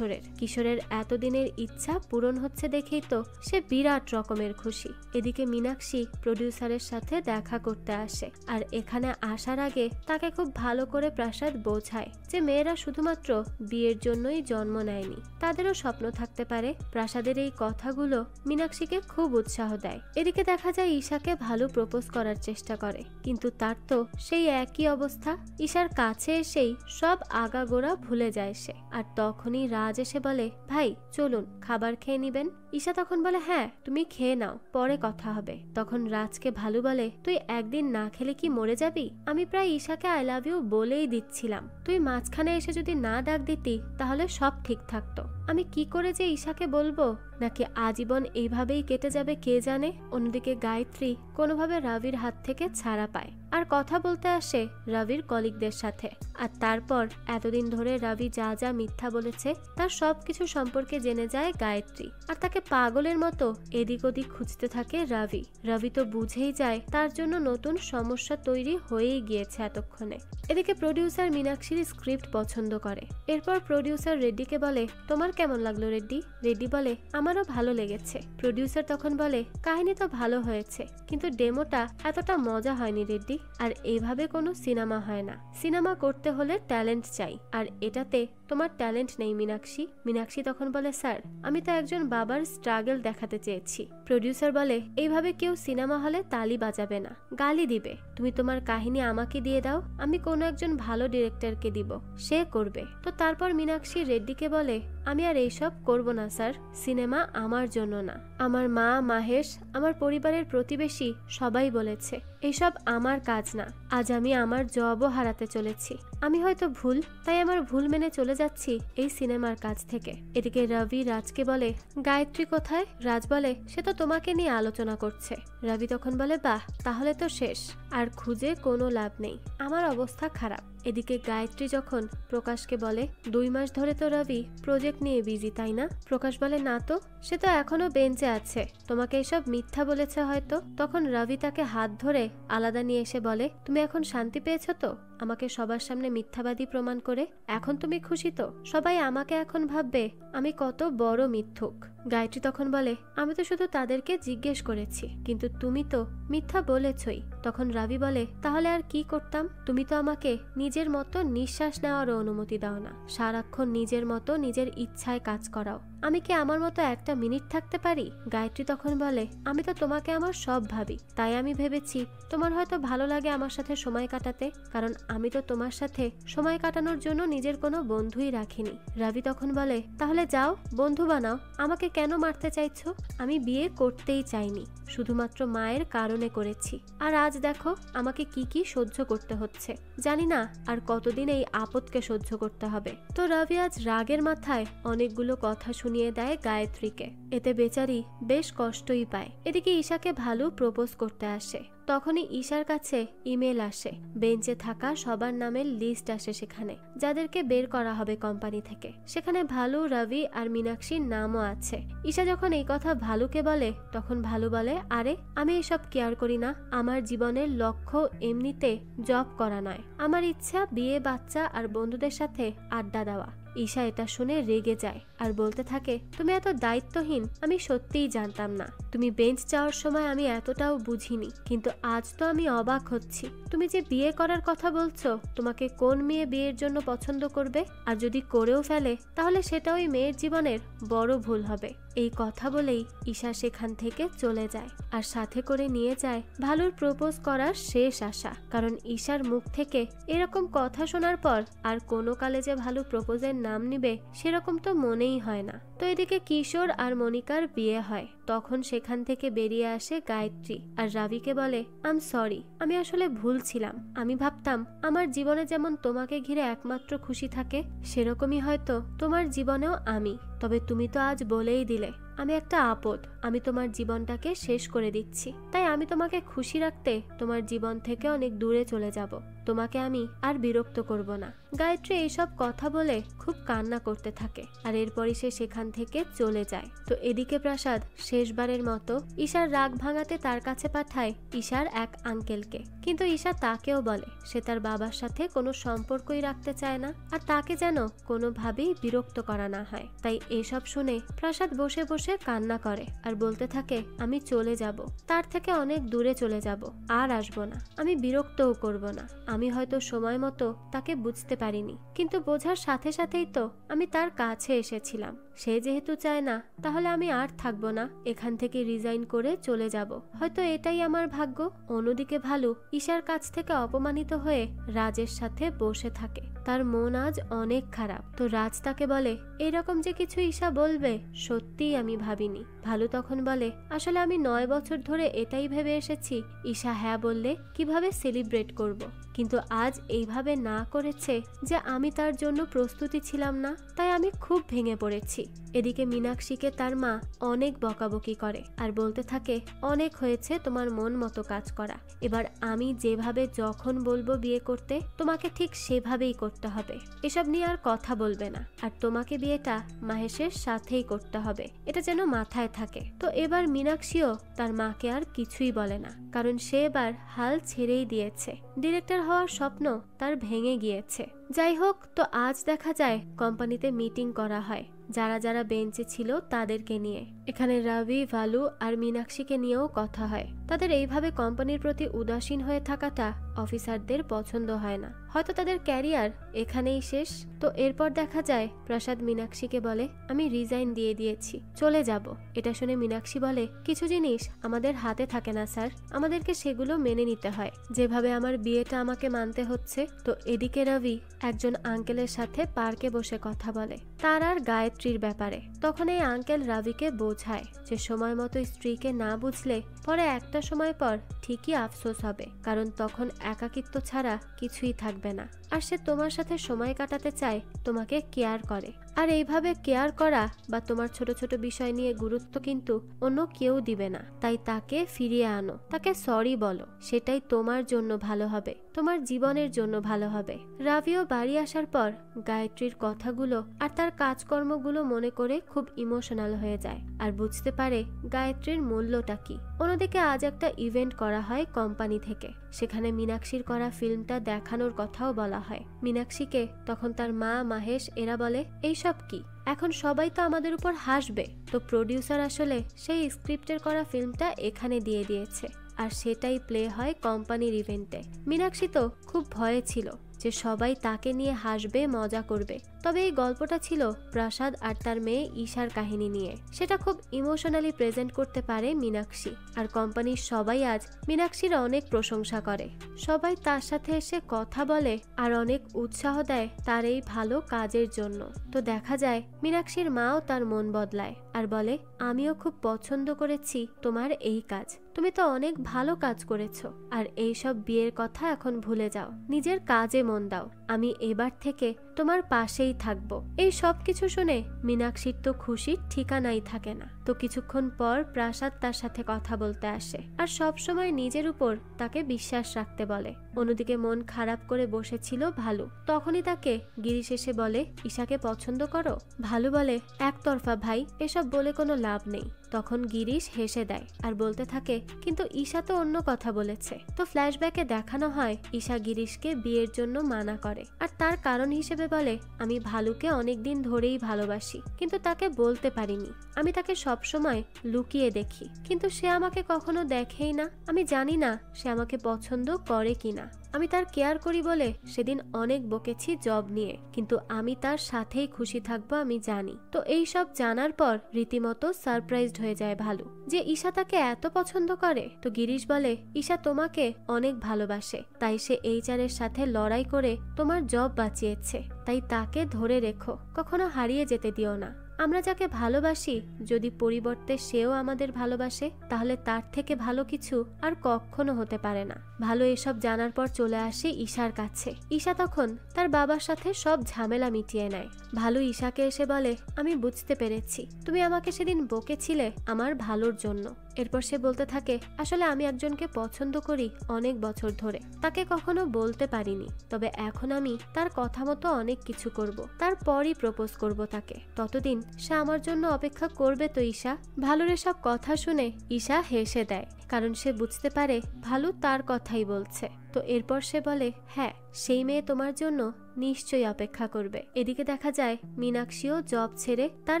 কিশোরের এতদিনের ইচ্ছা পূরণ হচ্ছে দেখেই তো সে বিরাট রকমের খুশি। এদিকে মীনাক্ষী প্রডিউসারের সাথে দেখা করতে আসে, আর এখানে আসার আগে তাকে খুব ভালো করে প্রাসাদ বোঝায় যে মেয়েরা শুধুমাত্র বিয়ের জন্যই জন্ম নেয়নি, তাদেরও স্বপ্ন থাকতে পারে। প্রাসাদের এই কথাগুলো মীনাক্ষীকে খুব উৎসাহ দেয়। এদিকে দেখা যায় ঈশাকে ভালো প্রপোজ করার চেষ্টা করে, কিন্তু তার তো সেই একই অবস্থা। ঈশার কাছে এসেই সব আগাগোড়া ভুলে যায় সে, আর তখন তখনই রাজ এসে বলে, ভাই চলুন খাবার খেয়ে নিবেন। ঈশা তখন বলে, হ্যাঁ তুমি খেয়ে নাও, পরে কথা হবে। তখন রাজকে ভালু বলে, তুই একদিন না খেলে কি মরে যাবি? আমি প্রায় ঈশাকে আই লাভ ইউ বলেই দিচ্ছিলাম, তুই মাঝখানে এসে যদি না ডাক দিতি তাহলে সব ঠিক থাকতো। আমি কি করে যে ঈশাকে বলবো, নাকি আজীবন এইভাবেই কেটে যাবে কে জানে। অন্যদিকে গায়ত্রী কোনোভাবে রবির হাত থেকে ছাড়া পায় আর কথা বলতে আসে রবির কলিগদের সাথে। আর তারপর এতদিন ধরে রবি যা যা মিথ্যা বলেছে তার সবকিছু সম্পর্কে জেনে যায় গায়ত্রী। আর তাকে পাগলের মতো এদিক ওদিক খুঁজতে থাকে রবি। রবি তো বুঝেই যায় তার জন্য নতুন সমস্যা তৈরি হয়েই গিয়েছে এতক্ষণে। এদিকে প্রডিউসার মীনাক্ষীর স্ক্রিপ্ট পছন্দ করে। এরপর প্রডিউসার রেড্ডিকে বলে, তোমার কেমন লাগলো রেড্ডি? রেড্ডি বলে, আমারও ভালো লেগেছে। প্রডিউসার তখন বলে, কাহিনী তো ভালো হয়েছে কিন্তু ডেমোটা এতটা মজা হয়নি রেড্ডি। আর এইভাবে কোনো সিনেমা হয় না, সিনেমা করতে হলে ট্যালেন্ট চাই, আর এটাতে তোমার ট্যালেন্ট নেই মীনাক্ষী। মীনাক্ষী তখন বলে, স্যার আমি তো একজন বাবার স্ট্রাগল দেখাতে চেয়েছি। প্রডিউসার বলে, এইভাবে কেউ সিনেমা হলে তালি বাজাবে না, গালি দিবে। তুমি তোমার কাহিনী আমাকে দিয়ে দাও, আমি কোনো একজন ভালো ডিরেক্টরকে দিব, সে করবে। তো তারপর মীনাক্ষী রেড্ডিকে বলে, আমি আর এইসব করব না স্যার, সিনেমা আমার জন্য না। আমার মা, মাহেশ, আমার পরিবারের প্রতিবেশী সবাই বলেছে এইসব আমার কাজ না। আজ আমি আমার জবও হারাতে চলেছি। আমি হয়তো ভুল, তাই আমার ভুল মেনে চলে যাচ্ছি এই সিনেমার কাজ থেকে। এদিকে রবি রাজকে বলে, গায়ত্রী কোথায়? রাজ বলে, সে তো তোমাকে নিয়ে আলোচনা করছে। রবি তখন বলে, বাহ তাহলে তো শেষ, আর খুঁজে কোনো লাভ নেই, আমার অবস্থা খারাপ। এদিকে গায়ত্রী যখন প্রকাশকে বলে, 2 মাস ধরে তো রবি প্রজেক্ট নিয়ে বিজি তাই না? প্রকাশ বলে, না তো, সে তো এখনো বেঞ্চে আছে, তোমাকে এসব মিথ্যা বলেছে হয়তো। তখন রবি তাকে হাত ধরে আলাদা নিয়ে এসে বলে, তুমি এখন শান্তি পেয়েছো তো আমাকে সবার সামনে মিথ্যাবাদী প্রমাণ করে? এখন তুমি খুশি তো? সবাই আমাকে এখন ভাববে আমি কত বড় মিথ্যুক। গায়ত্রী তখন বলে, আমি তো শুধু তাদেরকে জিজ্ঞেস করেছি, কিন্তু তুমি তো মিথ্যা বলেছই। তখন রবি বলে, তাহলে আর কি করতাম? তুমি তো আমাকে নিজের মতো নিঃশ্বাস নেওয়ারও অনুমতি দাও না, সারাক্ষণ নিজের মতো নিজের ইচ্ছায় কাজ করাও। আমি কি আমার মতো একটা মিনিট থাকতে পারি? গায়ত্রী তখন বলে, আমি তো তোমাকে আমার সব ভাবি, তাই আমি ভেবেছি তোমার হয়তো ভালো লাগে আমার সাথে সময় কাটাতে, কারণ আমি তো তোমার সাথে সময় কাটানোর জন্য নিজের কোনো বন্ধুই রাখিনি। রবি তখন বলে, তাহলে যাও বন্ধু বানাও, আমাকে কেন মারতে চাইছো? আমি বিয়ে করতেই চাইনি, শুধুমাত্র মায়ের কারণে করেছি। আর আজ দেখো আমাকে কি কি সহ্য করতে হচ্ছে, জানি না আর কতদিন এই আপদকে সহ্য করতে হবে। তো রবি আজ রাগের মাথায় অনেকগুলো কথা শুনিয়ে দেয় গায়ত্রীকে, এতে বেচারি বেশ কষ্টই পায়। এদিকে ঈশাকে ভালো প্রপোজ করতে আসে, তখনই ঈশার কাছে ইমেল আসে, বেঞ্চে থাকা সবার নামের লিস্ট আসে সেখানে, যাদেরকে বের করা হবে কোম্পানি থেকে। সেখানে ভালু, রবি আর মীনাক্ষীর নামও আছে। ঈশা যখন এই কথা ভালুকে বলে, তখন ভালু বলে, আরে আমি এসব কেয়ার করি না, আমার জীবনের লক্ষ্য এমনিতে জব করা নয়, আমার ইচ্ছা বিয়ে, বাচ্চা আর বন্ধুদের সাথে আড্ডা দেওয়া। ঈশা এটা শুনে রেগে যায় আর বলতে থাকে, তুমি এত দায়িত্বহীন আমি সত্যিই জানতাম না। তুমি বেঞ্চ যাওয়ার সময় আমি এতটাও বুঝিনি, কিন্তু আজ তো আমি অবাক হচ্ছি। তুমি যে বিয়ে করার কথা বলছো, তোমাকে কোন মেয়ে বিয়ের জন্য পছন্দ করবে? আর যদি করেও ফেলে তাহলে সেটা ওই মেয়ের জীবনের বড় ভুল হবে। এই কথা বলেই ঈশা সেখান থেকে চলে যায় আর সাথে করে নিয়ে যায় ভালুর প্রপোজ করার শেষ আশা। কারণ ঈশার মুখ থেকে এরকম কথা শোনার পর আর কোনো কালে যে ভালু প্রপোজের নাম নিবে সেরকম তো মনেই হয় না। তো এদিকে কিশোর আর মনিকার বিয়ে হয়, তখন সেখান থেকে বেরিয়ে আসে গায়ত্রী আর রবিকে বলে, আম সরি, আমি আসলে ভুল ছিলাম। আমি ভাবতাম আমার জীবনে যেমন তোমাকে ঘিরে একমাত্র খুশি থাকে, সেরকমই হয়তো তোমার জীবনেও আমি। তবে তুমি তো আজ বলেই দিলে আমি একটা আপদ, আমি তোমার জীবনটাকে শেষ করে দিচ্ছি, তাই আমি তোমাকে খুশি রাখতে তোমার জীবন থেকে অনেক দূরে চলে যাব, তোমাকে আমি আর বিরক্ত করব না। গায়ত্রী এইসব কথা বলে খুব কান্না করতে থাকে আর এরপরই সে সেখান থেকে চলে যায়। তো এদিকে প্রাসাদ শেষবারের মতো ঈশার রাগ ভাঙাতে তার কাছে পাঠায় ঈশার এক আঙ্কেলকে, কিন্তু ঈশা তাকেও বলে সে তার বাবার সাথে কোনো সম্পর্কই রাখতে চায় না আর তাকে যেন কোনোভাবেই বিরক্ত করা না হয়। তাই এসব শুনে প্রাসাদ বসে বসে কান্না করে আর বলতে থাকে, আমি চলে যাব, তার থেকে অনেক দূরে চলে যাব, আর আসবো না, আমি বিরক্তও করব না। আমি হয়তো সময় মতো তাকে বুঝতে পারিনি, কিন্তু বোঝার সাথে সাথেই তো আমি তার কাছে এসেছিলাম। সে যেহেতু চায় না, তাহলে আমি আর থাকবো না, এখান থেকে রিজাইন করে চলে যাব। হয়তো এটাই আমার ভাগ্য। অন্যদিকে ভালু ঈশার কাছ থেকে অপমানিত হয়ে রাজের সাথে বসে থাকে। তার মন আজ অনেক খারাপ। তো রাজ তাকে বলে, এরকম যে কিছু ঈশা বলবে সত্যিই আমি ভাবিনি। ভালু তখন বলে, আসলে আমি 9 বছর ধরে এটাই ভেবে এসেছি ঈশা হ্যাঁ বললে কিভাবে সেলিব্রেট করব। কিন্তু আজ এইভাবে না করেছে যে আমি তার জন্য প্রস্তুতি ছিলাম না, তাই আমি খুব ভেঙে পড়েছি। এদিকে মীনাক্ষীকে তার মা অনেক বকাবকি করে আর বলতে থাকে, অনেক হয়েছে তোমার মন মতো কাজ করা। এবার আমি যেভাবে যখন বলবো বিয়ে করতে, তোমাকে ঠিক সেভাবেই করতে হবে। এসব নিয়ে আর কথা বলবে না, আর তোমাকে বিয়েটা মাহেশের সাথেই করতে হবে, এটা যেন মাথায় থাকে। তো এবার মীনাক্ষীও তার মাকে আর কিছুই বলে না, কারণ সে এবার হাল ছেড়েই দিয়েছে। ডিরেক্টর হওয়ার স্বপ্ন তার ভেঙে গিয়েছে। যাই হোক, তো আজ দেখা যায় কোম্পানিতে মিটিং করা হয় যারা যারা বেঞ্চে ছিল তাদেরকে নিয়ে। এখানে রবি, ভালু আর মীনাক্ষীকে নিয়েও কথা হয়। তাদের এইভাবে কোম্পানির প্রতি উদাসীন হয়ে থাকাটা অফিসারদের পছন্দ হয় না। হয়তো তাদের ক্যারিয়ার এখানেই শেষ। তো এরপর দেখা যায় প্রসাদ মীনাক্ষীকে বলে, আমি রিজাইন দিয়ে দিয়েছি, চলে যাব। এটা শুনে মীনাক্ষী বলে, কিছু জিনিস আমাদের হাতে থাকে না স্যার, আমাদেরকে সেগুলো মেনে নিতে হয়, যেভাবে আমার বিয়েটা আমাকে মানতে হচ্ছে। তো এদিকে রবি একজন আঙ্কেলের সাথে পার্কে বসে কথা বলে তার আর গায়ত্রীর ব্যাপারে। তখন এই আঙ্কেল রবিকে বোঝায় যে সময় মতো স্ত্রীকে না বুঝলে পরে একটা সময় পর ঠিকই আফসোস হবে, কারণ তখন একাকিত্ব ছাড়া কিছুই থাকবে না। আর সে তোমার সাথে সময় কাটাতে চায়, তোমাকে কেয়ার করে। আর এইভাবে কেয়ার করা বা তোমার ছোট ছোট বিষয় নিয়ে গুরুত্ব কিন্তু অন্য কেউ দিবে না। তাই তাকে ফিরিয়ে আনো, তাকে সরি বলো, সেটাই তোমার জন্য ভালো হবে, তোমার জীবনের জন্য ভালো হবে। রাভিও বাড়ি আসার পর গায়ত্রীর কথাগুলো আর তার কাজকর্মগুলো মনে করে খুব ইমোশনাল হয়ে যায় আর বুঝতে পারে গায়ত্রীর মূল্যটা কি। অন্যদিকে আজ একটা ইভেন্ট করা হয় কোম্পানি থেকে। সেখানে মীনাক্ষীর করা ফিল্মটা দেখানোর কথাও বলা হয়। মীনাক্ষীকে তখন তার মা, মাহেশ এরা বলে, এইসব কি, এখন সবাই তো আমাদের উপর হাসবে। তো প্রডিউসার আসলে সেই স্ক্রিপ্টের করা ফিল্মটা এখানে দিয়ে দিয়েছে, আর সেটাই প্লে হয় কোম্পানির ইভেন্টে। মীনাক্ষী তো খুব ভয়ে ছিল যে সবাই তাকে নিয়ে হাসবে, মজা করবে। তবে এই গল্পটা ছিল প্রসাদ আর তার মেয়ে ঈশার কাহিনী নিয়ে। সেটা খুব ইমোশনালি প্রেজেন্ট করতে পারে মীনাক্ষী। আর কোম্পানির সবাই আজ মীনাক্ষীর অনেক প্রশংসা করে। সবাই তার সাথে এসে কথা বলে আর অনেক উৎসাহ দেয় তার এই ভালো কাজের জন্য। তো দেখা যায় মীনাক্ষীর মাও তার মন বদলায় আর বলে, আমিও খুব পছন্দ করেছি তোমার এই কাজ, তুমি তো অনেক ভালো কাজ করেছো। আর এইসব বিয়ের কথা এখন ভুলে যাও, নিজের কাজে মন দাও, আমি এবার থেকে তোমার পাশেই থাকবো। এই সব কিছু শুনে মীনাক্ষীর তো খুশির ঠিকানাই থাকে না। তো কিছুক্ষণ পর প্রাসাদ তার সাথে কথা বলতে আসে আর সব সময় নিজের উপর তাকে বিশ্বাস রাখতে বলে। অন্যদিকে মন খারাপ করে বসেছিল ভালু। তখনই তাকে গিরিশ এসে বলে, ঈশাকে পছন্দ করো? ভালু বলে, একতরফা ভাই, এসব বলে কোনো লাভ নেই। তখন গিরিশ হেসে দেয় আর বলতে থাকে, কিন্তু ঈশা তো অন্য কথা বলেছে। তো ফ্ল্যাশব্যাকে দেখানো হয় ঈশা গিরিশকে বিয়ের জন্য মানা করে আর তার কারণ হিসেবে বলে, আমি ভালুকে অনেকদিন ধরেই ভালোবাসি, কিন্তু তাকে বলতে পারিনি। আমি তাকে সবসময় লুকিয়ে দেখি, কিন্তু সে আমাকে কখনো দেখেই না। আমি জানি না সে আমাকে পছন্দ করে কিনা। আমি তার কেয়ার করি বলে সেদিন অনেক বকেছি জব নিয়ে, কিন্তু আমি তার সাথেই খুশি থাকবো আমি জানি। তো এই সব জানার পর রীতিমতো সারপ্রাইজড হয়ে যায় ভালু যে ঈশা তাকে এত পছন্দ করে। তো গিরিশ বলে, ঈশা তোমাকে অনেক ভালোবাসে, তাই সে HR এর সাথে লড়াই করে তোমার জব বাঁচিয়েছে। তাই তাকে ধরে রেখো, কখনো হারিয়ে যেতে দিও না। আমরা যাকে ভালোবাসি যদি পরিবর্তে সেও আমাদের ভালোবাসে, তাহলে তার থেকে ভালো কিছু আর কখনো হতে পারে না। ভালো এসব জানার পর চলে আসে ঈশার কাছে। ঈশা তখন তার বাবার সাথে সব ঝামেলা মিটিয়ে নেয়। ভালো ঈশাকে এসে বলে, আমি বুঝতে পেরেছি তুমি আমাকে সেদিন বকেছিলে আমার ভালোর জন্য। এরপর সে বলতে থাকে, আসলে আমি একজনকে পছন্দ করি অনেক বছর ধরে, তাকে কখনো বলতে পারিনি। তবে এখন আমি তার কথা মতো অনেক কিছু করব, তারপরই প্রপোজ করব তাকে। ততদিন সে আমার জন্য অপেক্ষা করবে তো ঈশা? ভালুর এসব কথা শুনে ঈশা হেসে দেয়, কারণ সে বুঝতে পারে ভালু তার কথাই বলছে। তো এরপর সে বলে, হ্যাঁ, সেই মেয়ে তোমার জন্য নিশ্চয়ই অপেক্ষা করবে। এদিকে দেখা যায় মীনাক্ষীও জব ছেড়ে তার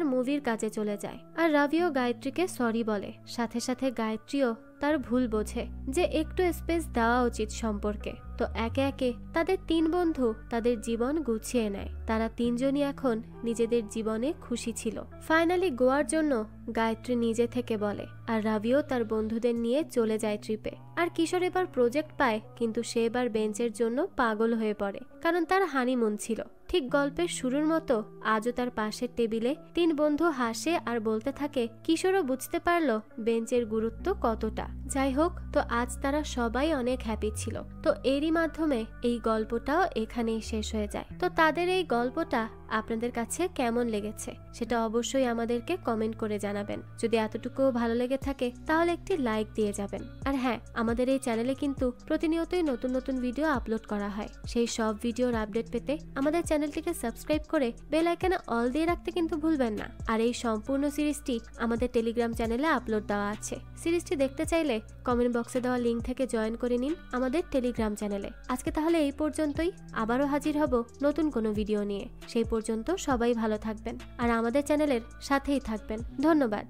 মুভির কাজে চলে যায় আর রবিও গায়ত্রীকে সরি বলে। সাথে সাথে গায়ত্রীও তার ভুল বোঝে যে একটু স্পেস দেওয়া উচিত সম্পর্কে। তো একে একে তাদের 3 বন্ধু তাদের জীবন গুছিয়ে নেয়। তারা 3 জনই এখন নিজেদের জীবনে খুশি ছিল। ফাইনালি গোয়ার জন্য গায়ত্রী নিজে থেকে বলে, আর রাভিও তার বন্ধুদের নিয়ে চলে যায় ট্রিপে। আর কিশোর এবার প্রজেক্ট পায়, কিন্তু সে এবার বেঞ্চের জন্য পাগল হয়ে পড়ে, কারণ তার হানিমুন ছিল। ঠিক গল্পের শুরুর মতো আজও তার পাশের টেবিলে 3 বন্ধু হাসে আর বলতে থাকে কিশোরও বুঝতে পারলো বেঞ্চের গুরুত্ব কতটা। যাই হোক, তো আজ তারা সবাই অনেক হ্যাপি ছিল। তো এরই মাধ্যমে এই গল্পটাও এখানেই শেষ হয়ে যায়। তো তাদের এই গল্পটা আপনাদের কাছে কেমন লেগেছে সেটা অবশ্যই আমাদেরকে কমেন্ট করে জানাবেন। যদি এতটুকুও ভালো লেগে থাকে তাহলে একটি লাইক দিয়ে যাবেন। আর হ্যাঁ, আমাদের এই চ্যানেলে কিন্তু প্রতিনিয়তই নতুন নতুন ভিডিও আপলোড করা হয়। সেই সব ভিডিওর আপডেট পেতে আমাদের চ্যানেলটিকে সাবস্ক্রাইব করে বেল আইকনে অল দিয়ে রাখতে কিন্তু ভুলবেন না। আর এই সম্পূর্ণ সিরিজটি আমাদের টেলিগ্রাম চ্যানেলে আপলোড দেওয়া আছে। সিরিজটি দেখতে চাইলে কমেন্ট বক্সে দেওয়া লিঙ্ক থেকে জয়েন করে নিন আমাদের টেলিগ্রাম চ্যানেলে। আজকে তাহলে এই পর্যন্তই, আবারও হাজির হব নতুন কোনো ভিডিও নিয়ে। সেই পর্যন্ত সবাই ভালো থাকবেন আর আমাদের চ্যানেলের সাথেই থাকবেন। ধন্যবাদ।